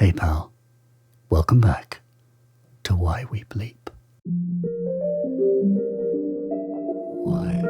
Hey pal, welcome back to Why We Bleep. Why?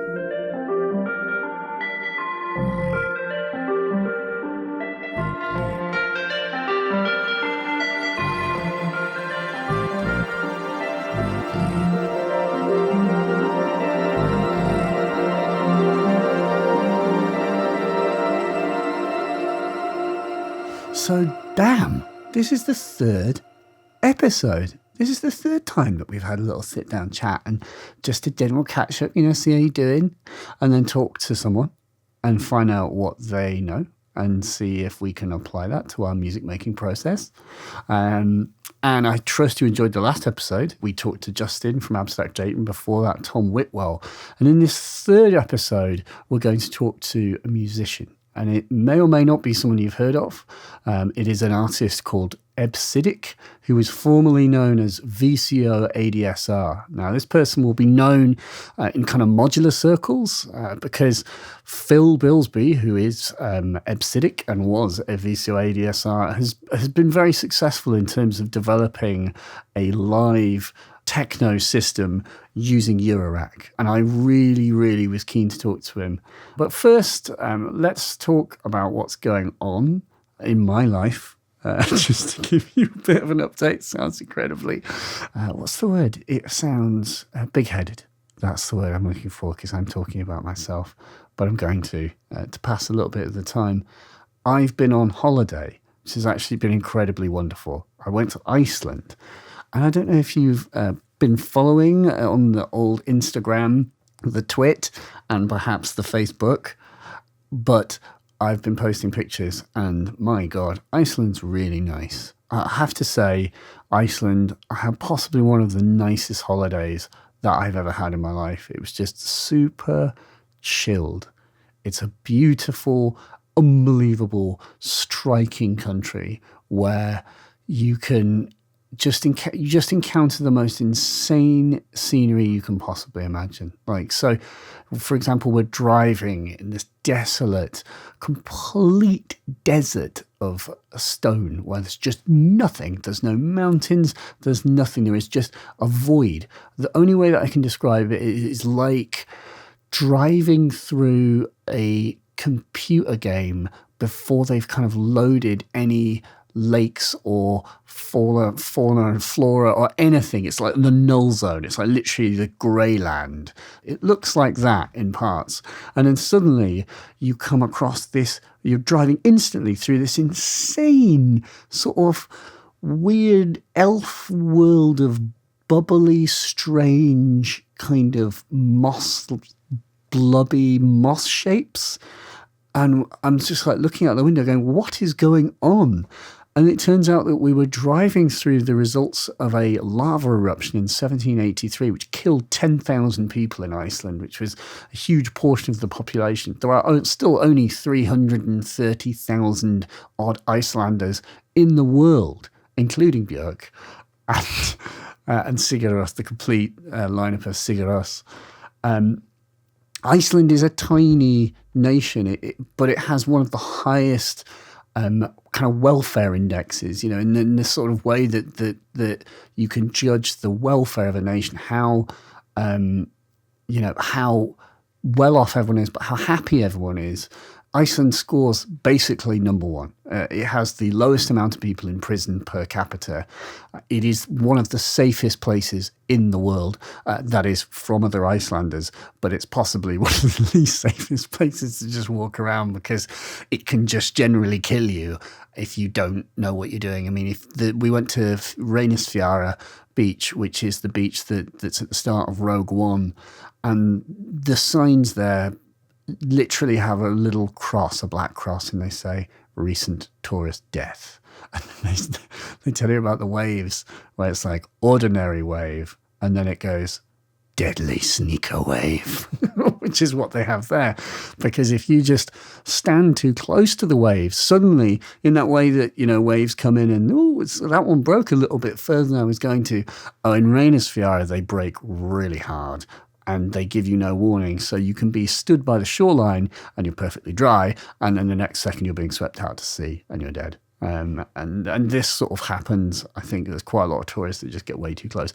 So, damn, this is the third episode. This is the third time that we've had a little sit-down chat and just a general catch-up, see how you're doing, and then talk to someone and find out what they know and see if we can apply that to our music-making process. And I trust you enjoyed the last episode. We talked to Justin from Abstract Date, and before that, Tom Whitwell. And in this third episode, we're going to talk to a musician. And it may or may not be someone you've heard of. It is an artist called Ebcidic, who is formerly known as VCOADSR. Now, this person will be known in kind of modular circles because Phil Bilsby, who is Ebcidic and was a VCOADSR, has been very successful in terms of developing a live techno system using Eurorack, and I really was keen to talk to him. But first, let's talk about what's going on in my life, just to give you a bit of an update. Sounds incredibly, what's the word? It sounds big-headed. That's the word I'm looking for because I'm talking about myself, but I'm going to pass a little bit of the time. I've been on holiday, which has actually been incredibly wonderful. I went to Iceland. And I don't know if you've been following on the old Instagram, the Twit, and perhaps the Facebook, but I've been posting pictures, and my God, Iceland's really nice. I have to say, Iceland, I had possibly one of the nicest holidays that I've ever had in my life. It was just super chilled. It's a beautiful, unbelievable, striking country where you can you just encounter the most insane scenery you can possibly imagine. Like, so, for example, we're driving in this desolate, complete desert of stone where there's just nothing. There's no mountains. There's nothing. There is just a void. The only way that I can describe it is like driving through a computer game before they've kind of loaded any lakes or fauna and flora or anything. It's like the null zone. It's like literally the grey land. It looks like that in parts. And then suddenly you come across this, you're driving instantly through this insane sort of weird elf world of bubbly, strange kind of blubby moss shapes. And I'm just like looking out the window going, what is going on? And it turns out that we were driving through the results of a lava eruption in 1783, which killed 10,000 people in Iceland, which was a huge portion of the population. There are still only 330,000 odd Icelanders in the world, including Björk and Sigur Rós, the complete lineup of Sigur Rós. Iceland is a tiny nation, but it has one of the highest kind of welfare indexes, in the sort of way that you can judge the welfare of a nation, how well off everyone is, but how happy everyone is. Iceland scores basically number one. It has the lowest amount of people in prison per capita. It is one of the safest places in the world, that is from other Icelanders, but it's possibly one of the least safest places to just walk around because it can just generally kill you if you don't know what you're doing. I mean, we went to Reynisfjara Beach, which is the beach that's at the start of Rogue One, and the signs there literally have a little cross, a black cross, and they say recent tourist death. And they tell you about the waves, where it's like ordinary wave, and then it goes deadly sneaker wave, which is what they have there. Because if you just stand too close to the waves, suddenly, in that way that, waves come in and, that one broke a little bit further than I was going to. Oh, in Reynisfjara, they break really hard. And they give you no warning. So you can be stood by the shoreline and you're perfectly dry. And then the next second you're being swept out to sea and you're dead. And this sort of happens. I think there's quite a lot of tourists that just get way too close.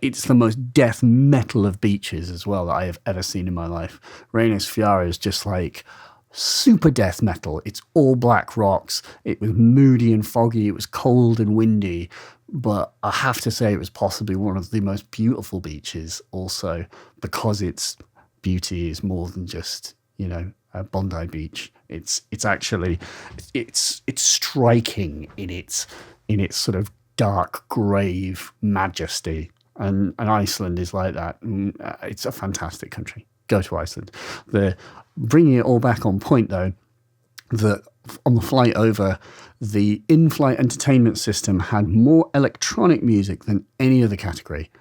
It's the most death metal of beaches as well that I have ever seen in my life. Reines Fiara is just like super death metal. It's all black rocks. It was moody and foggy. It was cold and windy. But I have to say it was possibly one of the most beautiful beaches also, because its beauty is more than just, Bondi Beach. It's actually striking in its sort of dark grave majesty, and Iceland is like that. It's a fantastic country. Go to Iceland. Bringing it all back on point though, that on the flight over, the in-flight entertainment system had more electronic music than any other category,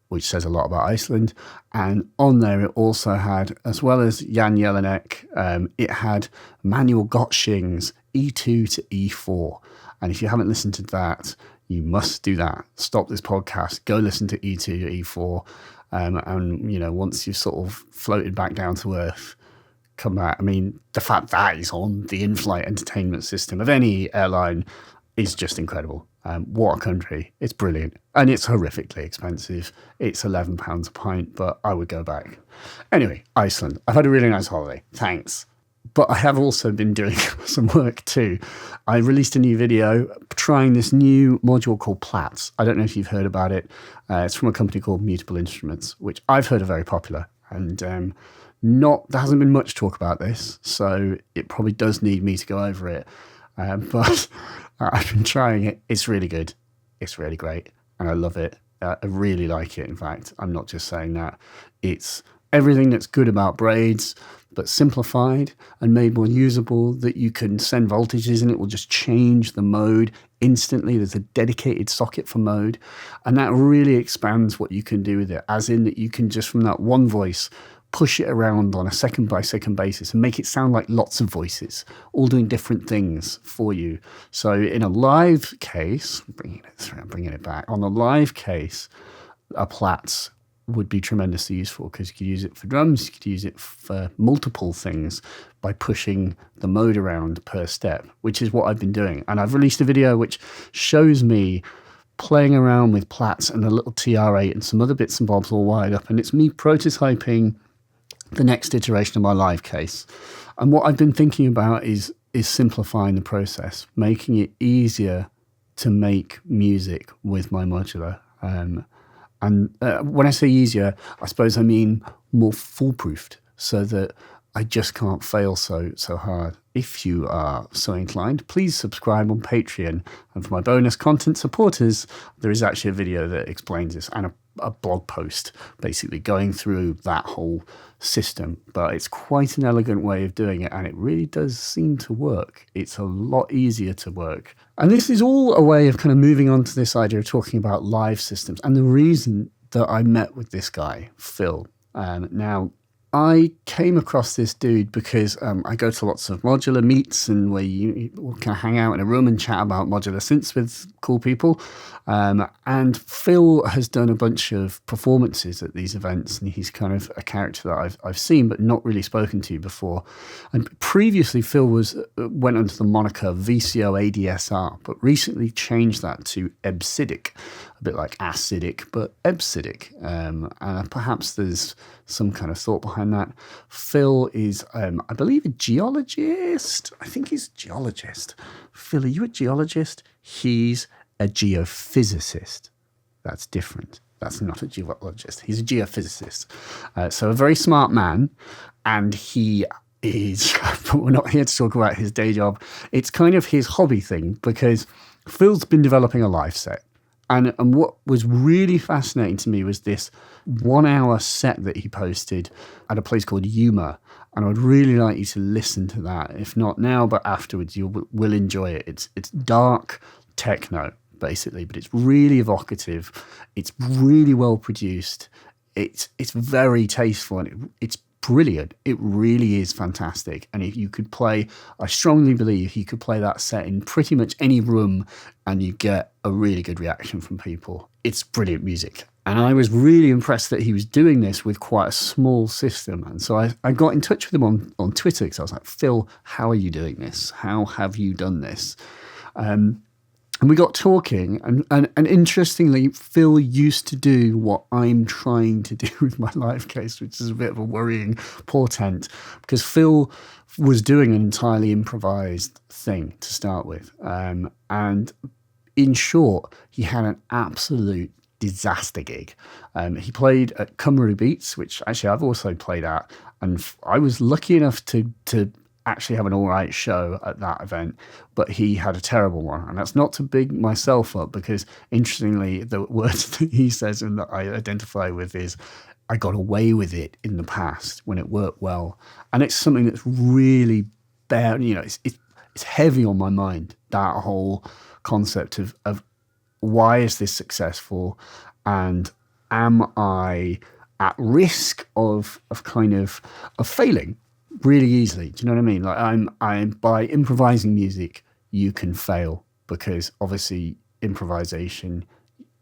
which says a lot about Iceland. And on there, it also had, as well as Jan Jelinek, it had manual Gottschings E2 to E4. And if you haven't listened to that, you must do that. Stop this podcast, go listen to E2 to E4. And once you've sort of floated back down to earth, come back. I mean, the fact that is on the in-flight entertainment system of any airline is just incredible. What a country. It's brilliant. And it's horrifically expensive. It's £11 a pint, but I would go back. Anyway, Iceland. I've had a really nice holiday. Thanks. But I have also been doing some work too. I released a new video trying this new module called Platts. I don't know if you've heard about it. It's from a company called Mutable Instruments, which I've heard are very popular. And there hasn't been much talk about this, so it probably does need me to go over it. But I've been trying it. It's really good. It's really great. And I love it. I really like it, in fact. I'm not just saying that. It's everything that's good about braids, but simplified and made more usable, that you can send voltages and it will just change the mode instantly. There's a dedicated socket for mode. And that really expands what you can do with it, as in that you can just, from that one voice, push it around on a second-by-second basis and make it sound like lots of voices, all doing different things for you. So in a live case, bringing it back, on a live case, a Platts would be tremendously useful, because you could use it for drums, you could use it for multiple things by pushing the mode around per step, which is what I've been doing. And I've released a video which shows me playing around with Platts and a little TR8 and some other bits and bobs all wired up, and it's me prototyping the next iteration of my live case. And what I've been thinking about is simplifying the process, making it easier to make music with my modular. And when I say easier, I suppose I mean more foolproofed, so that I just can't fail so hard. If you are so inclined, please subscribe on Patreon. And for my bonus content supporters, there is actually a video that explains this, and a blog post basically going through that whole system. But it's quite an elegant way of doing it, and it really does seem to work. It's a lot easier to work. And this is all a way of kind of moving on to this idea of talking about live systems. And the reason that I met with this guy, Phil, now, I came across this dude because I go to lots of modular meets, and where you can hang out in a room and chat about modular synths with cool people. And Phil has done a bunch of performances at these events, and he's kind of a character that I've seen but not really spoken to before. And previously, Phil went under the moniker VCOADSR, but recently changed that to Ebcidic, a bit like acidic, but Ebcidic. And perhaps there's some kind of thought behind that. Phil is, I believe, a geologist. I think he's a geologist. Phil, are you a geologist? He's a geophysicist. That's different. That's not a geologist. He's a geophysicist. So a very smart man. And he is, but we're not here to talk about his day job. It's kind of his hobby thing, because Phil's been developing a live set. And what was really fascinating to me was this 1 hour set that he posted at a place called Yuma. And I would really like you to listen to that. If not now, but afterwards, you will enjoy it. It's dark techno, basically, but it's really evocative. It's really well produced. It's very tasteful, and it's brilliant. It really is fantastic. And if you could play, I strongly believe you could play that set in pretty much any room and you get a really good reaction from people. It's brilliant music. And I was really impressed that he was doing this with quite a small system. And so I got in touch with him on Twitter, because I was like, Phil, how are you doing this? How have you done this? And we got talking, and interestingly, Phil used to do what I'm trying to do with my live case, which is a bit of a worrying portent, because Phil was doing an entirely improvised thing to start with. And in short, he had an absolute disaster gig. He played at Cymru Beats, which actually I've also played at, and I was lucky enough to actually have an all right show at that event, but he had a terrible one. And that's not to big myself up, because interestingly, the words that he says and that I identify with is, I got away with it in the past when it worked well. And it's something that's really it's heavy on my mind, that whole concept of why is this successful, and am I at risk of failing really easily? Do you know what I mean? Like I'm by improvising music, you can fail, because obviously improvisation,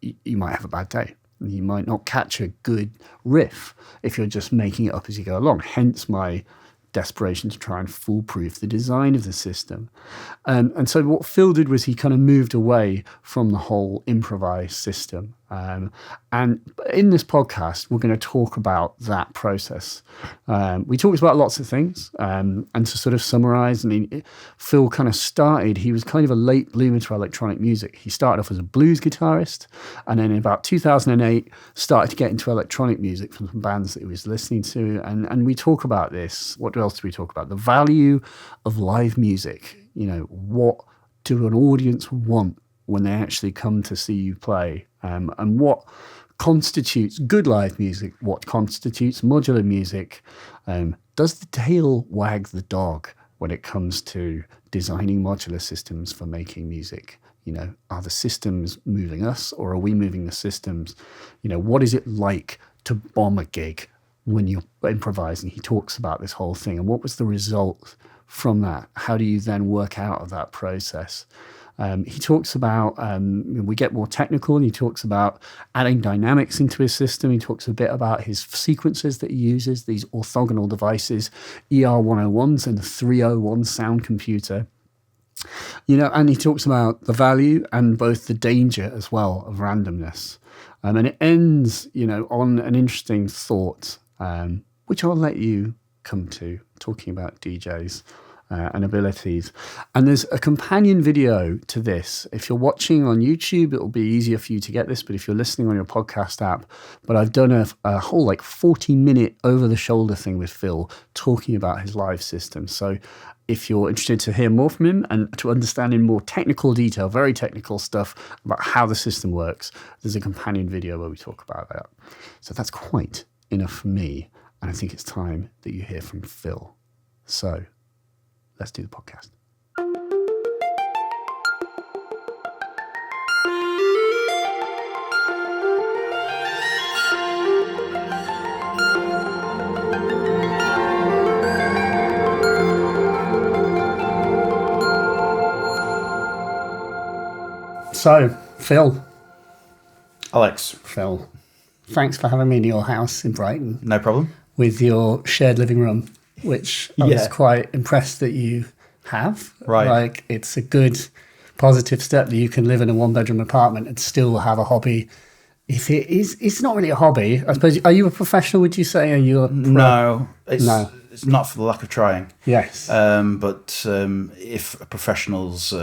you might have a bad day. You might not catch a good riff if you're just making it up as you go along. Hence my desperation to try and foolproof the design of the system. And so what Phil did was he kind of moved away from the whole improvised system. And in this podcast, we're going to talk about that process. We talked about lots of things. And to sort of summarize, I mean, Phil kind of started, he was kind of a late bloomer to electronic music. He started off as a blues guitarist, and then in about 2008, started to get into electronic music from some bands that he was listening to. And we talk about this. What else do we talk about? The value of live music. You know, what do an audience want when they actually come to see you play? And what constitutes good live music? What constitutes modular music? Does the tail wag the dog when it comes to designing modular systems for making music? You know, are the systems moving us, or are we moving the systems? You know, what is it like to bomb a gig when you're improvising? He talks about this whole thing, and what was the result from that? How do you then work out of that process? He talks about, we get more technical, and he talks about adding dynamics into his system. He talks a bit about his sequences that he uses, these orthogonal devices, ER101s and the 301 sound computer. You know, and he talks about the value and both the danger as well of randomness. And it ends, you know, on an interesting thought, which I'll let you come to, talking about DJs and abilities. And there's a companion video to this. If you're watching on YouTube, it'll be easier for you to get this, but if you're listening on your podcast app, but I've done a whole 40-minute over-the-shoulder thing with Phil talking about his live system. So if you're interested to hear more from him and to understand in more technical detail, very technical stuff about how the system works, there's a companion video where we talk about that. So that's quite enough for me, and I think it's time that you hear from Phil. So let's do the podcast. So, Phil. Alex. Phil, thanks for having me in your house in Brighton. No problem. With your shared living room, which I was quite impressed that you have. Right. Like, it's a good, positive step that you can live in a one-bedroom apartment and still have a hobby. If it is, it's not really a hobby. I suppose, are you a professional, would you say? Are you a pro? No, it's not for the lack of trying. Yes. But if professionals,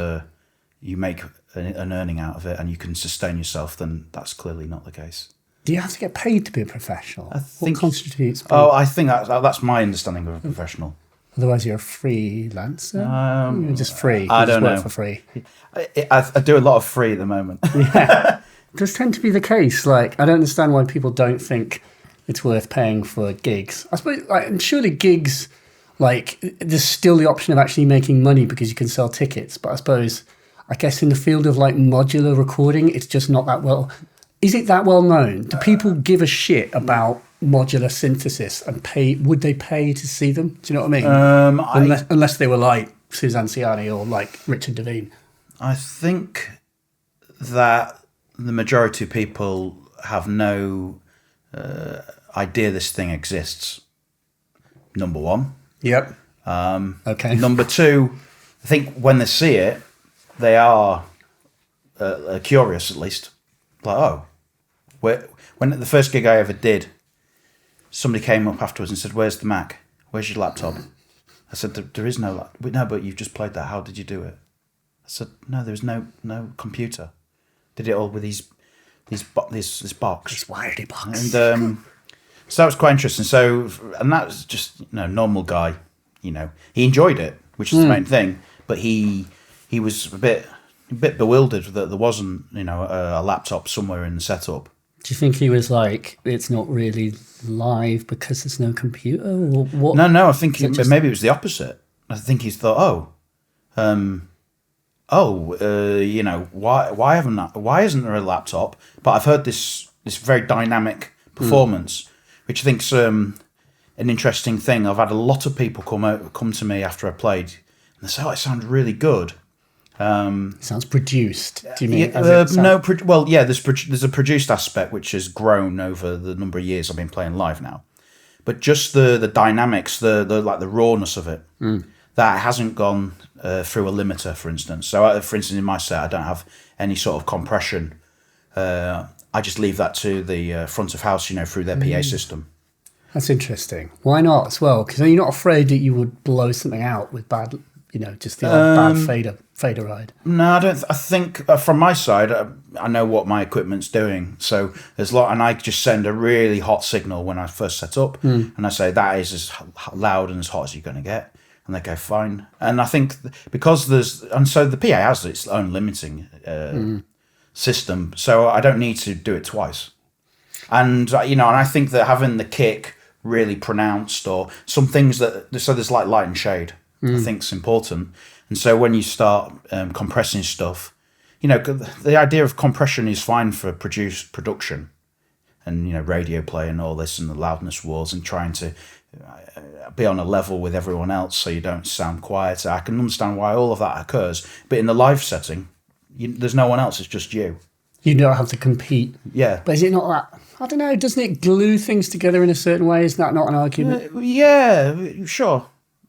you make an earning out of it and you can sustain yourself, then that's clearly not the case. Do you have to get paid to be a professional? What constitutes paid? I think that's my understanding of a professional. Otherwise, you're a freelancer? You're just free. I don't know. Work for free. I do a lot of free at the moment. Yeah. It does tend to be the case. Like, I don't understand why people don't think it's worth paying for gigs. I suppose, and surely gigs, there's still the option of actually making money because you can sell tickets. But I guess in the field of modular recording, it's just not that well. Is it that well known? Do people give a shit about modular synthesis and pay? Would they pay to see them? Do you know what I mean? Unless they were like Suzanne Ciani or like Richard Devine. I think that the majority of people have no idea this thing exists. Number one. Yep. Okay. Number two, I think when they see it, they are curious at least. Like, oh, when the first gig I ever did, somebody came up afterwards and said, "Where's the Mac? Where's your laptop?" I said, "There is no laptop." "No, but you've just played that. How did you do it?" I said, "No, there's no computer. Did it all with this box, This wiredy box." and so that was quite interesting. So, and that was just normal guy. He enjoyed it, which is the main thing. But he was a bit bewildered that there wasn't a laptop somewhere in the setup. Do you think he was like, it's not really live because there's no computer, or what? No. I think maybe it was the opposite. I think he's thought, why isn't there a laptop? But I've heard this very dynamic performance, which I think's an interesting thing. I've had a lot of people come to me after I played, and they say, "Oh, it sounds really good." Sounds produced. Do you mean? There's a produced aspect which has grown over the number of years I've been playing live now, but just the dynamics, the rawness of it, that hasn't gone through a limiter, for instance. So, for instance, in my set, I don't have any sort of compression. I just leave that to the front of house, through their PA system. That's interesting. Why not as well? Because you're not afraid that you would blow something out with bad, just the odd bad fader ride. No, I don't. I think from my side, I know what my equipment's doing. So there's and I just send a really hot signal when I first set up, and I say that is as loud and as hot as you're going to get, and they go fine. And I think because so the PA has its own limiting system, so I don't need to do it twice. And and I think that having the kick really pronounced, or some things so there's like light and shade. I think it's important. And so when you start compressing stuff, the idea of compression is fine for production and, radio play and all this and the loudness wars and trying to be on a level with everyone else so you don't sound quiet. I can understand why all of that occurs. But in the live setting, there's no one else, it's just you. You don't have to compete. Yeah. But is it not that? I don't know. Doesn't it glue things together in a certain way? Is that not an argument? Yeah, sure.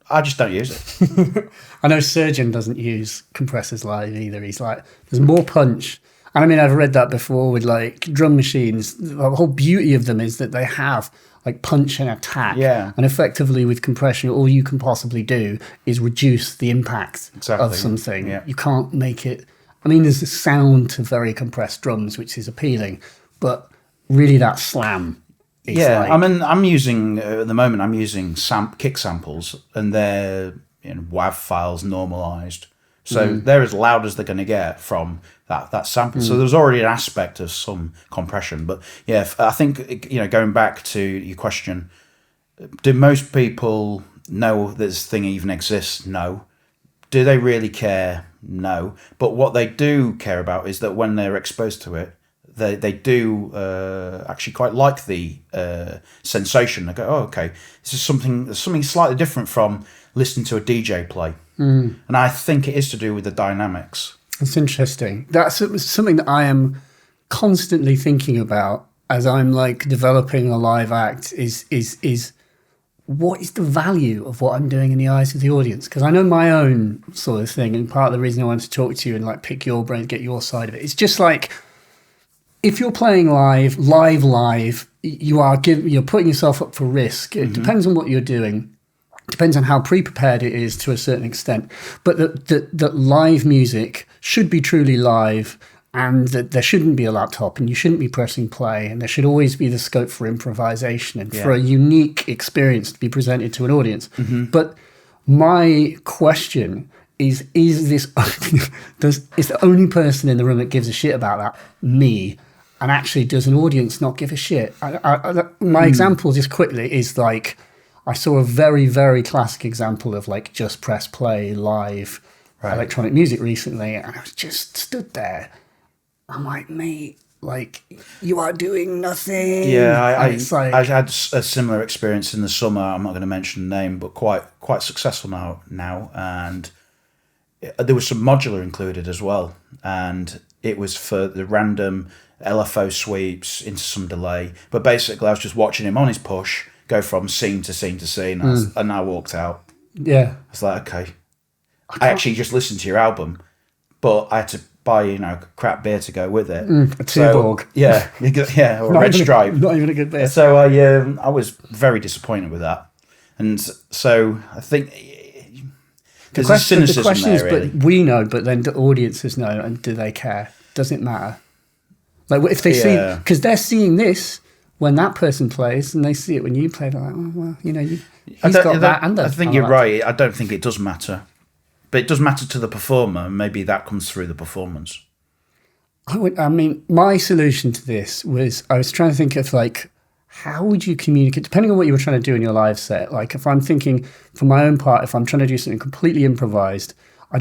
I just don't use it. I know Surgeon doesn't use compressors live either. He's like, there's more punch. And I mean, I've read that before with like drum machines. The whole beauty of them is that they have like punch and attack. Yeah. And effectively with compression, all you can possibly do is reduce the impact of something. Yeah. You can't make it. I mean, there's a sound to very compressed drums, which is appealing, but really that slam. Yeah, I'm using at the moment. I'm using kick samples, and they're WAV files normalized, so they're as loud as they're going to get from that sample. So there's already an aspect of some compression. But yeah, I think going back to your question, do most people know this thing even exists? No. Do they really care? No. But what they do care about is that when they're exposed to it, they do actually quite like the sensation. They go, "Oh, okay, this is something slightly different from listening to a DJ play." And I think it is to do with the dynamics. That's interesting. That's something that I am constantly thinking about as I'm like developing a live act. Is what is the value of what I'm doing in the eyes of the audience? Because I know my own sort of thing, and part of the reason I wanted to talk to you and like pick your brain, get your side of it, it's just like, if you're playing live, you're putting yourself up for risk. It depends on what you're doing. It depends on how pre-prepared it is to a certain extent. But that live music should be truly live, and that there shouldn't be a laptop, and you shouldn't be pressing play, and there should always be the scope for improvisation and for a unique experience to be presented to an audience. But my question is this is the only person in the room that gives a shit about that me? And actually, does an audience not give a shit? My example, just quickly, is like, I saw a very, very classic example of like just press play live electronic music recently, and I was just stood there. I'm like, mate, like, you are doing nothing. Yeah, I had a similar experience in the summer. I'm not going to mention the name, but quite successful now, and there was some modular included as well, and it was for the random LFO sweeps into some delay. But basically, I was just watching him on his push go from scene to scene to scene, and I walked out. Yeah. I was like, okay. I actually just listened to your album. but I had to buy crap beer to go with it. A Tuborg. Yeah, or a Red Stripe. Not even a good beer. So I was very disappointed with that, and so I think there's a cynicism the question there. is, Really. but we know, but then do audiences know, and do they care? Does it matter? Like if they see, because they're seeing this when that person plays, and they see it when you play. They're like, oh well, he's got that. And I think you're right. I don't think it does matter, but it does matter to the performer. And maybe that comes through the performance. I mean, my solution to this was I was trying to think of like, how would you communicate, depending on what you were trying to do in your live set. Like if I'm thinking for my own part, if I'm trying to do something completely improvised, I'm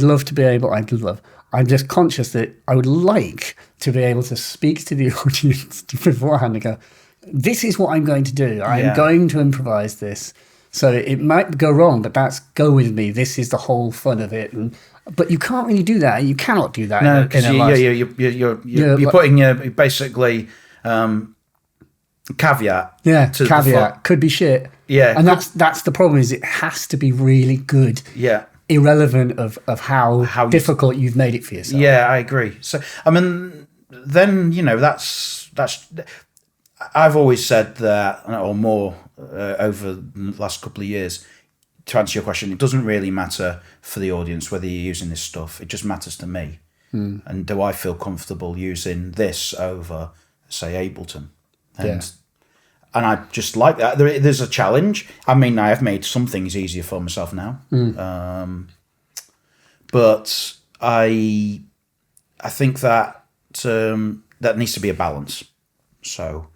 just conscious that I would like to be able to speak to the audience beforehand and go, this is what I'm going to do. I'm going to improvise this. So it might go wrong, but go with me. This is the whole fun of it. But you can't really do that. You cannot do that. No, because you're putting basically caveat. Yeah, caveat. Could be shit. Yeah. And that's the problem, is it has to be really good. Yeah. Irrelevant of how difficult you've made it for yourself. Yeah, I agree. So, I mean, then, that's I've always said that, or more over the last couple of years, to answer your question, it doesn't really matter for the audience whether you're using this stuff. It just matters to me. And do I feel comfortable using this over, say, Ableton? And I just like that. There's a challenge. I mean, I have made some things easier for myself now. But I think that that needs to be a balance. So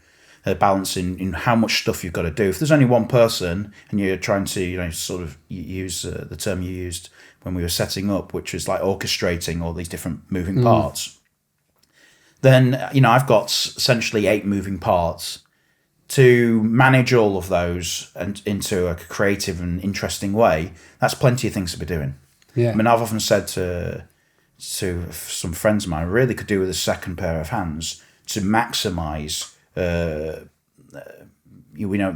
a balance in how much stuff you've got to do. If there's only one person and you're trying to, sort of use the term you used when we were setting up, which is like orchestrating all these different moving parts, then, I've got essentially 8 moving parts. To manage all of those and into a creative and interesting way, that's plenty of things to be doing. Yeah. I mean, I've often said to some friends of mine, I really could do with a second pair of hands to maximise the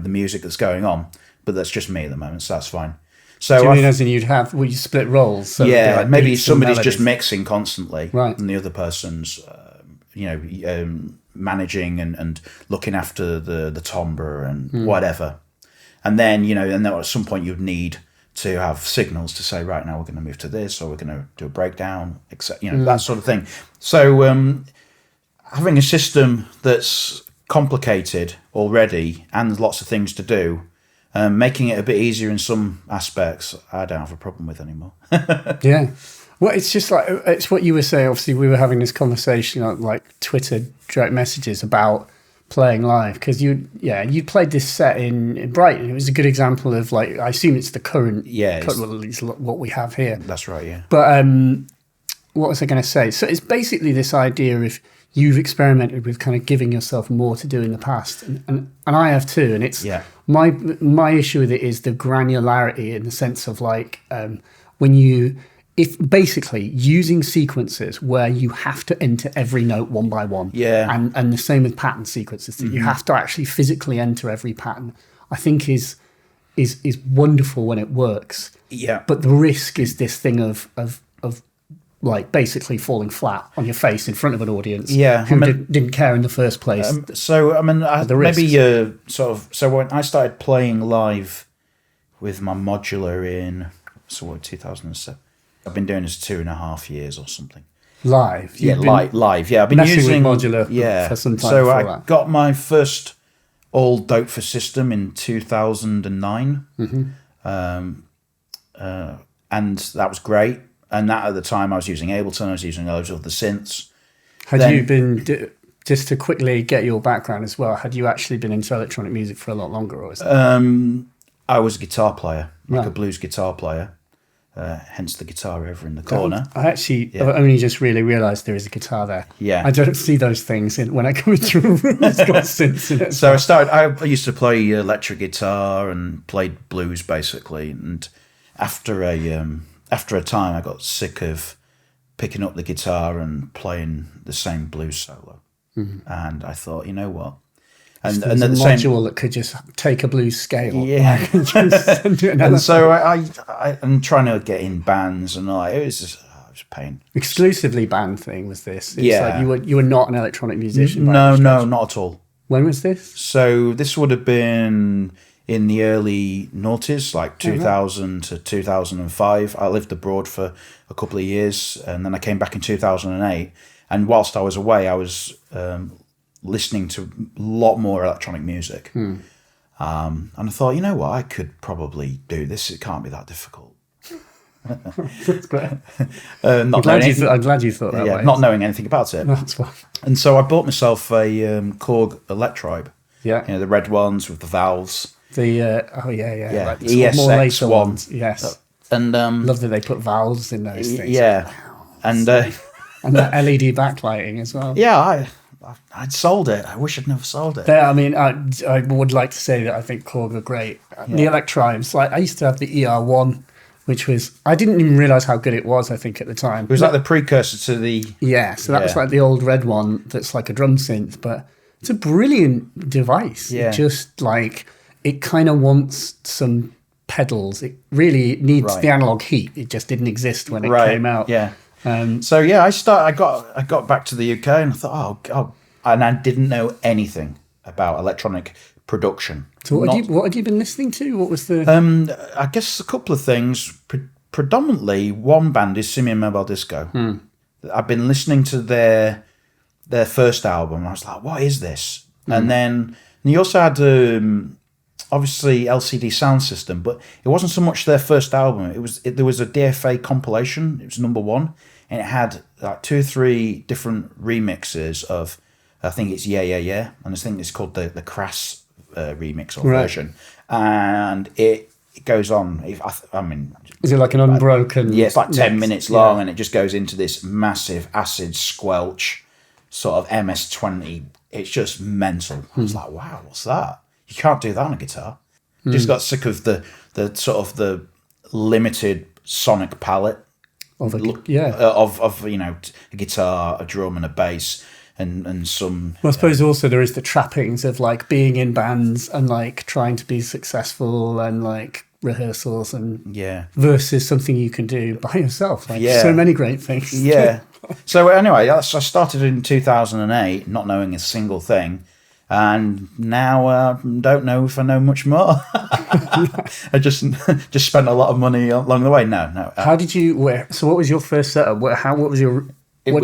music that's going on. But that's just me at the moment, so that's fine. So do you mean as in you split roles? So like maybe somebody's just mixing constantly, right, and the other person's managing and looking after the timbre and whatever. And then, and then at some point you'd need to have signals to say, right, now we're going to move to this, or we're going to do a breakdown, etc. That sort of thing. So having a system that's complicated already and lots of things to do, making it a bit easier in some aspects, I don't have a problem with anymore. Yeah. Well, it's just like, it's what you were saying. Obviously, we were having this conversation on like Twitter direct messages about playing live, because you played this set in Brighton. It was a good example of, like, I assume it's the current, well, at least what we have here. That's right, yeah. But what was I going to say? So it's basically this idea of you've experimented with kind of giving yourself more to do in the past, and I have too. And it's my issue with it is the granularity, in the sense of like if basically using sequences where you have to enter every note one by one, and the same with pattern sequences, that you have to actually physically enter every pattern, I think is wonderful when it works. Yeah. But the risk is this thing of like basically falling flat on your face in front of an audience who didn't care in the first place. So I mean, maybe so when I started playing live with my modular in 2007. I've been doing this 2.5 years or something. Live? Live. Yeah, I've been using Modular for some time. So I got my first all dope for system in 2009, and that was great. And that at the time I was using Ableton, I was using loads of the synths. Had you been, just to quickly get your background as well, had you actually been into electronic music for a lot longer, or is that? I was a guitar player, like a blues guitar player. Hence the guitar over in the corner. I've only just really realised there is a guitar there. Yeah. I don't see those things when I come into a room that's got synths in it. So I used to play electric guitar and played blues basically. And after a time I got sick of picking up the guitar and playing the same blues solo. And I thought, you know what? And then a module that could just take a blues scale. Yeah. And so I'm trying to get in bands, and it was just was a pain. Exclusively band thing was this? It's Yeah. like you were not an electronic musician. No, not at all. When was this? So this would have been in the early noughties, like 2000 to 2005. I lived abroad for a couple of years, and then I came back in 2008. And whilst I was away, I was listening to a lot more electronic music. And I thought, you know what, I could probably do this. It can't be that difficult. That's great. I'm glad you thought that way. Not knowing anything about it. That's fine. And so I bought myself a Korg Electribe. Yeah. You know, the red ones with the valves. The Yeah, like the ESX more later one. ones. Yes. And Love that they put valves in those things. yeah. And And that LED backlighting as well. yeah, I'd sold it. I wish I'd never sold it. I mean, I would like to say that I think Korg are great. The Electribes, like I used to have the ER1, which was, I didn't even realise how good it was, I think, at the time. It was like the precursor to the... Yeah, so that was like the old red one that's like a drum synth, but it's a brilliant device. Yeah. It just like, it kind of wants some pedals. It really needs the analog heat. It just didn't exist when it came out. Yeah. So yeah, I got back to the UK and I thought, oh, and I didn't know anything about electronic production. So what had you been listening to? What was the... I guess a couple of things. Predominantly, one band is Simian Mobile Disco. I've been listening to their first album. I was like, what is this? And then you also had obviously LCD Sound System, but it wasn't so much their first album. There was a DFA compilation. It was number 1, and it had like 2 or 3 different remixes of, I think it's Yeah Yeah Yeah, and I think it's called the Crass remix or version, and it goes on. I mean, is it like an unbroken? Yeah, it's like 10 minutes long, and it just goes into this massive acid squelch sort of MS-20. It's just mental. I was like, wow, what's that? You can't do that on a guitar. Just got sick of the sort of the limited sonic palette Of you know, a guitar, a drum, and a bass. And some... Well, I suppose also there is the trappings of like being in bands and like trying to be successful and like rehearsals and versus something you can do by yourself. Like so many great things. Yeah. So anyway, I started in 2008, not knowing a single thing, and now don't know if I know much more. I just spent a lot of money along the way. No. How did you? So what was your first setup? What was your?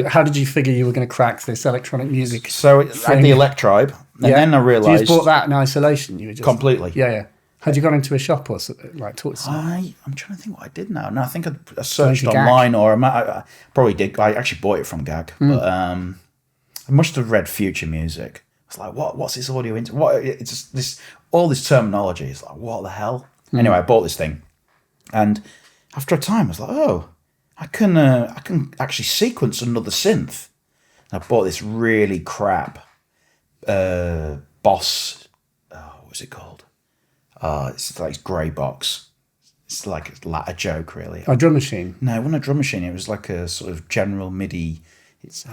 How did you figure you were going to crack this electronic music? So I had the Electribe, and then I realised... So you just bought that in isolation? You were just completely. Yeah. Had you gone into a shop or something, like talk to someone? I'm trying to think what I did now. No, I think I searched online, or I probably did. I actually bought it from Gag, but I must have read Future Music. I was like, what's this audio into? What? It's just this, all this terminology. It's like, what the hell? Anyway, I bought this thing, and after a time, I was like, oh, I can actually sequence another synth. And I bought this really crap Boss. What was it called? It's like this grey box. It's like a joke, really. A drum machine? No, it wasn't a drum machine. It was like a sort of general MIDI. If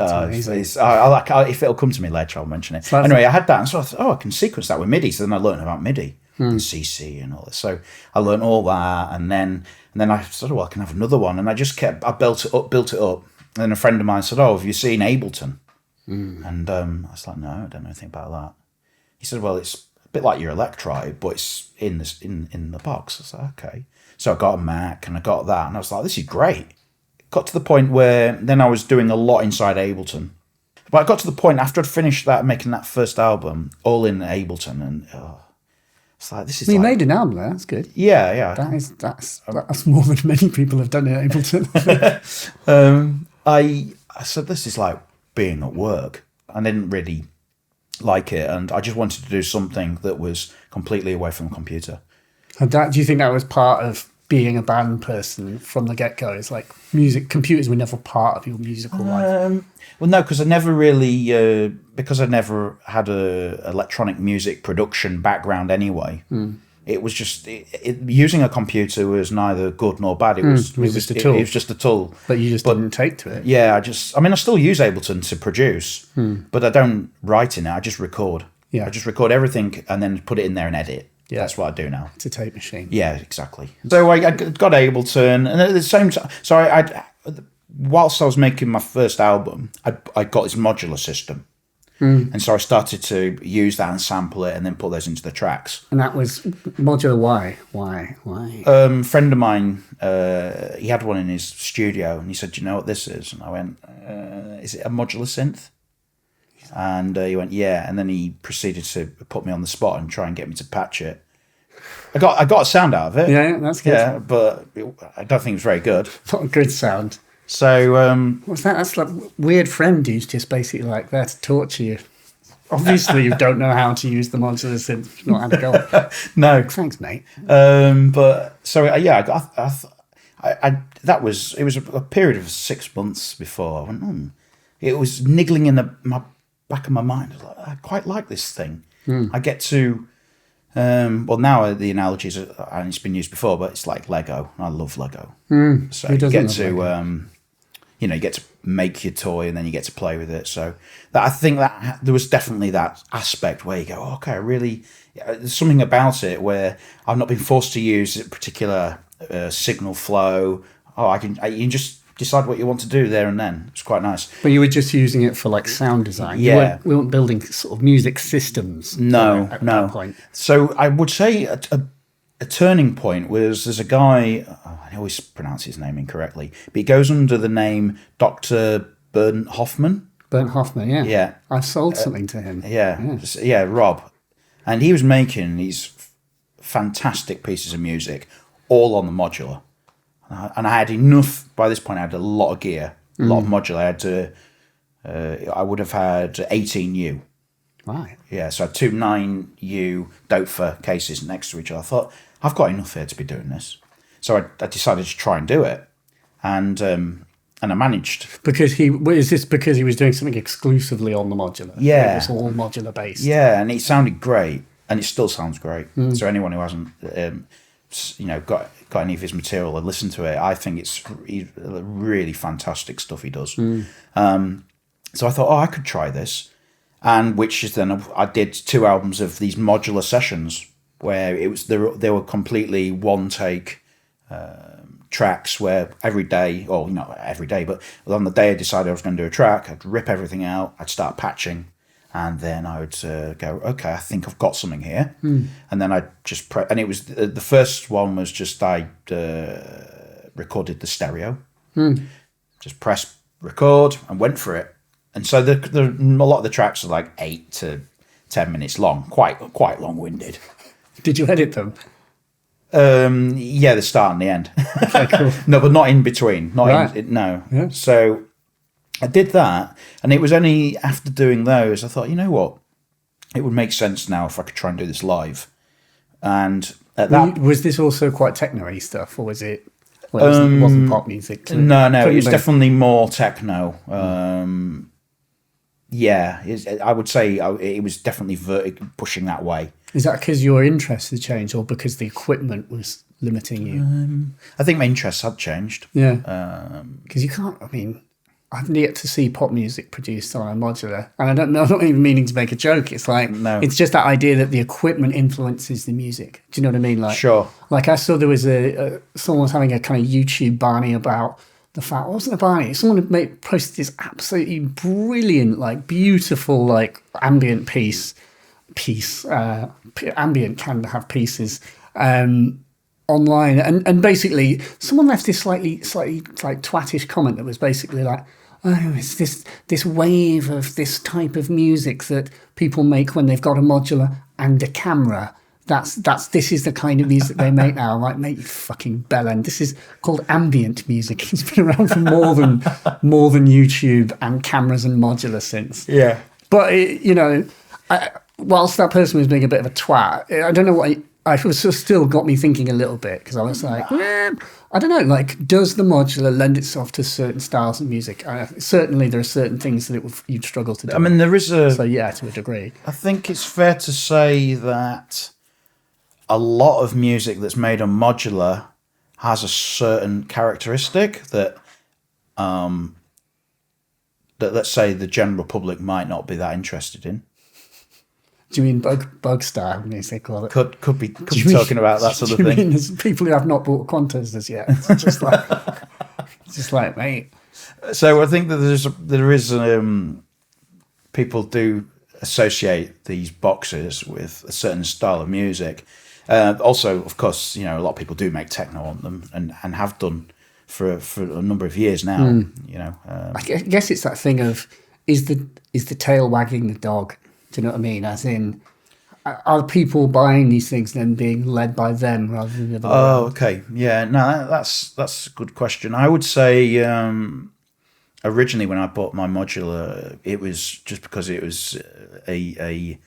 it'll come to me later, I'll mention it. Anyway, I had that, and so I thought, I can sequence that with MIDI. So then I learned about MIDI and CC and all this. So I learned all that, and then I thought, I can have another one, and I built it up. And then a friend of mine said, have you seen Ableton? And I was like, no, I don't know anything about that. He said, well, it's a bit like your Electribe, but it's in the box. I was like, okay. So I got a Mack, and I got that, and I was like, this is great. Got to the point where then I was doing a lot inside Ableton. But I got to the point after I'd finished making that first album, all in Ableton, and it's like, this is... You made an album there, that's good. Yeah. That's more than many people have done in Ableton. I said, this is like being at work. I didn't really like it, and I just wanted to do something that was completely away from the computer. And do you think that was part of being a band person from the get-go? It's like computers were never part of your musical life. Well, no, because I never really, because I never had a electronic music production background anyway. It was just using a computer was neither good nor bad. It was just a tool. It was just a tool. But you didn't take to it. Yeah, I still use Ableton to produce, but I don't write in it. I just record. Yeah. I just record everything and then put it in there and edit. Yeah. That's what I do now. It's a tape machine. Yeah, exactly. So I got Ableton, and at the same time, so whilst I was making my first album, I got this modular system. And so I started to use that and sample it and then put those into the tracks. And that was modular. Why? Friend of mine, he had one in his studio and he said, "Do you know what this is?" And I went, "Is it a modular synth?" And he went, "Yeah." And then he proceeded to put me on the spot and try and get me to patch it. I got a sound out of it. Yeah, that's good. Yeah, but I don't think it was very good. Not a good sound. So what's that? That's like weird friend who's just basically like there to torture you. Obviously, you don't know how to use the modular synth. Not had a go. No, Thanks, mate. but so yeah, it was a period of 6 months before I went. It was niggling in my back of my mind. I was like, I quite like this thing. I get to. Well, now the analogies are, and it's been used before, but it's like Lego. I love Lego. So you get to, you get to make your toy, and then you get to play with it. So I think that there was definitely that aspect where you go, okay, there's something about it where I've not been forced to use a particular signal flow. You can just decide what you want to do there and then. It's quite nice. But you were just using it for like sound design. Yeah. We weren't building sort of music systems. No. That point. So I would say a turning point was there's a guy, I always pronounce his name incorrectly, but he goes under the name Dr. Bernd Hoffman. Bernd Hoffman, yeah. Yeah. I sold something to him. Yeah, Rob. And he was making these fantastic pieces of music all on the modular. And I had enough, by this point I had a lot of gear, a lot of modular. I would have had 18U. Right. Yeah, so I had two 9U Doepfer cases next to each other. I thought, I've got enough here to be doing this. So I decided to try and do it. And I managed. Is this because he was doing something exclusively on the modular? Yeah. It was all modular based. Yeah, and it sounded great. And it still sounds great. So anyone who hasn't got any of his material and listened to it, I think it's really fantastic stuff he does. So I thought, I could try this. And which is then I did 2 albums of these modular sessions where they were completely one take tracks where every day, or not every day, but on the day I decided I was going to do a track, I'd rip everything out, I'd start patching, and then I would go, okay, I think I've got something here. And then I'd just and it was the first one was just I recorded the stereo, just press record and went for it. And so a lot of the tracks are like 8 to 10 minutes long, quite long-winded. Did you edit them? Yeah, the start and the end. Okay, cool. No, but not in between. No. Yeah. So I did that, and it was only after doing those I thought, you know what, it would make sense now if I could try and do this live. And at that, was this also quite techno-y stuff, or was it? Well, it wasn't pop music. So no, it was definitely more techno. Yeah, I would say it was definitely pushing that way. Is that because your interests had changed, or because the equipment was limiting you? I think my interests had changed. Yeah, because you can't. I mean, I've yet to see pop music produced on a modular, and I'm not even meaning to make a joke. It's like it's just that idea that the equipment influences the music. Do you know what I mean? Like, sure. Like I saw there was someone was having a kind of YouTube Barney about the fact, wasn't a Barney? Someone had posted this absolutely brilliant, like beautiful, like ambient piece. Ambient can have pieces online, and basically someone left this slightly like twattish comment that was basically like, oh, it's this wave of this type of music that people make when they've got a modular and a camera. This is the kind of music they make now. I'm like, mate, you fucking bellend. This is called ambient music. It's been around for more than YouTube and cameras and modular synths. Yeah. But whilst that person was being a bit of a twat, I don't know what I was still got me thinking a little bit, because I was like, I don't know, like, does the modular lend itself to certain styles of music? Certainly there are certain things that you'd struggle to do. I mean, there is So yeah, to a degree. I think it's fair to say that a lot of music that's made on modular has a certain characteristic that let's say the general public might not be that interested in. Do you mean bug style music? Or could be talking about that sort of thing. Do you mean there's people who have not bought Qantas as yet? It's just like, mate. So I think that there is people do associate these boxes with a certain style of music. Also, of course, a lot of people do make techno on them and have done for a number of years now. I guess it's that thing of is the tail wagging the dog? Do you know what I mean? As in, are people buying these things and then being led by them rather than the other way around? Okay, yeah. No, that's a good question. I would say originally when I bought my modular, it was just because it was a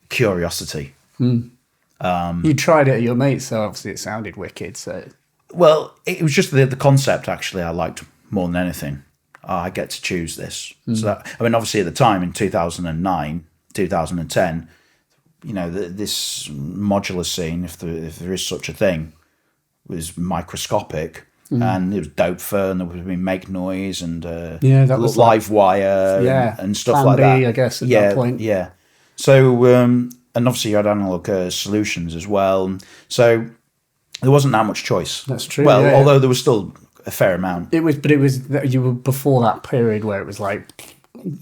curiosity. You tried it at your mate's, so obviously it sounded wicked. So, well, it was just the concept actually I liked more than anything. I get to choose this. So that, obviously at the time in 2009, 2010, this modular scene, if there is such a thing, was microscopic. And it was dope fun. There would be Make Noise and that was Live Wire and stuff Plan like B, that. I guess at that point. Yeah. So and obviously you had Analog Solutions as well. So there wasn't that much choice. That's true. Well, although there was still a fair amount. It was you were before that period where it was like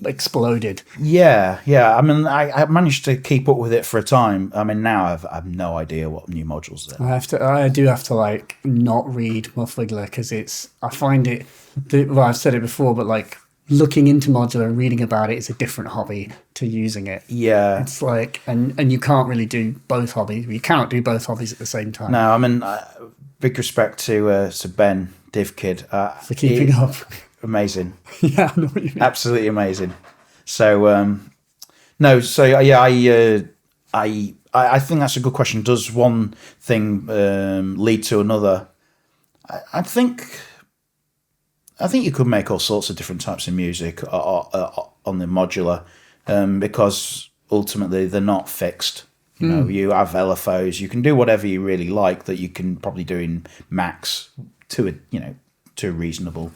exploded. Yeah. I managed to keep up with it for a time. Now I have no idea what new modules there are. I do have to like not read Modular because I find it. Well, I've said it before, but like looking into modular and reading about it is a different hobby to using it. Yeah, it's like and you can't really do both hobbies. You cannot do both hobbies at the same time. No, big respect to Ben Div Kid for keeping up. Amazing. Yeah, I know what you mean. Absolutely amazing. So I think that's a good question. Does one thing lead to another? I think you could make all sorts of different types of music on the modular because ultimately they're not fixed. You have LFOs. You can do whatever you really like that you can probably do in Macks to a reasonable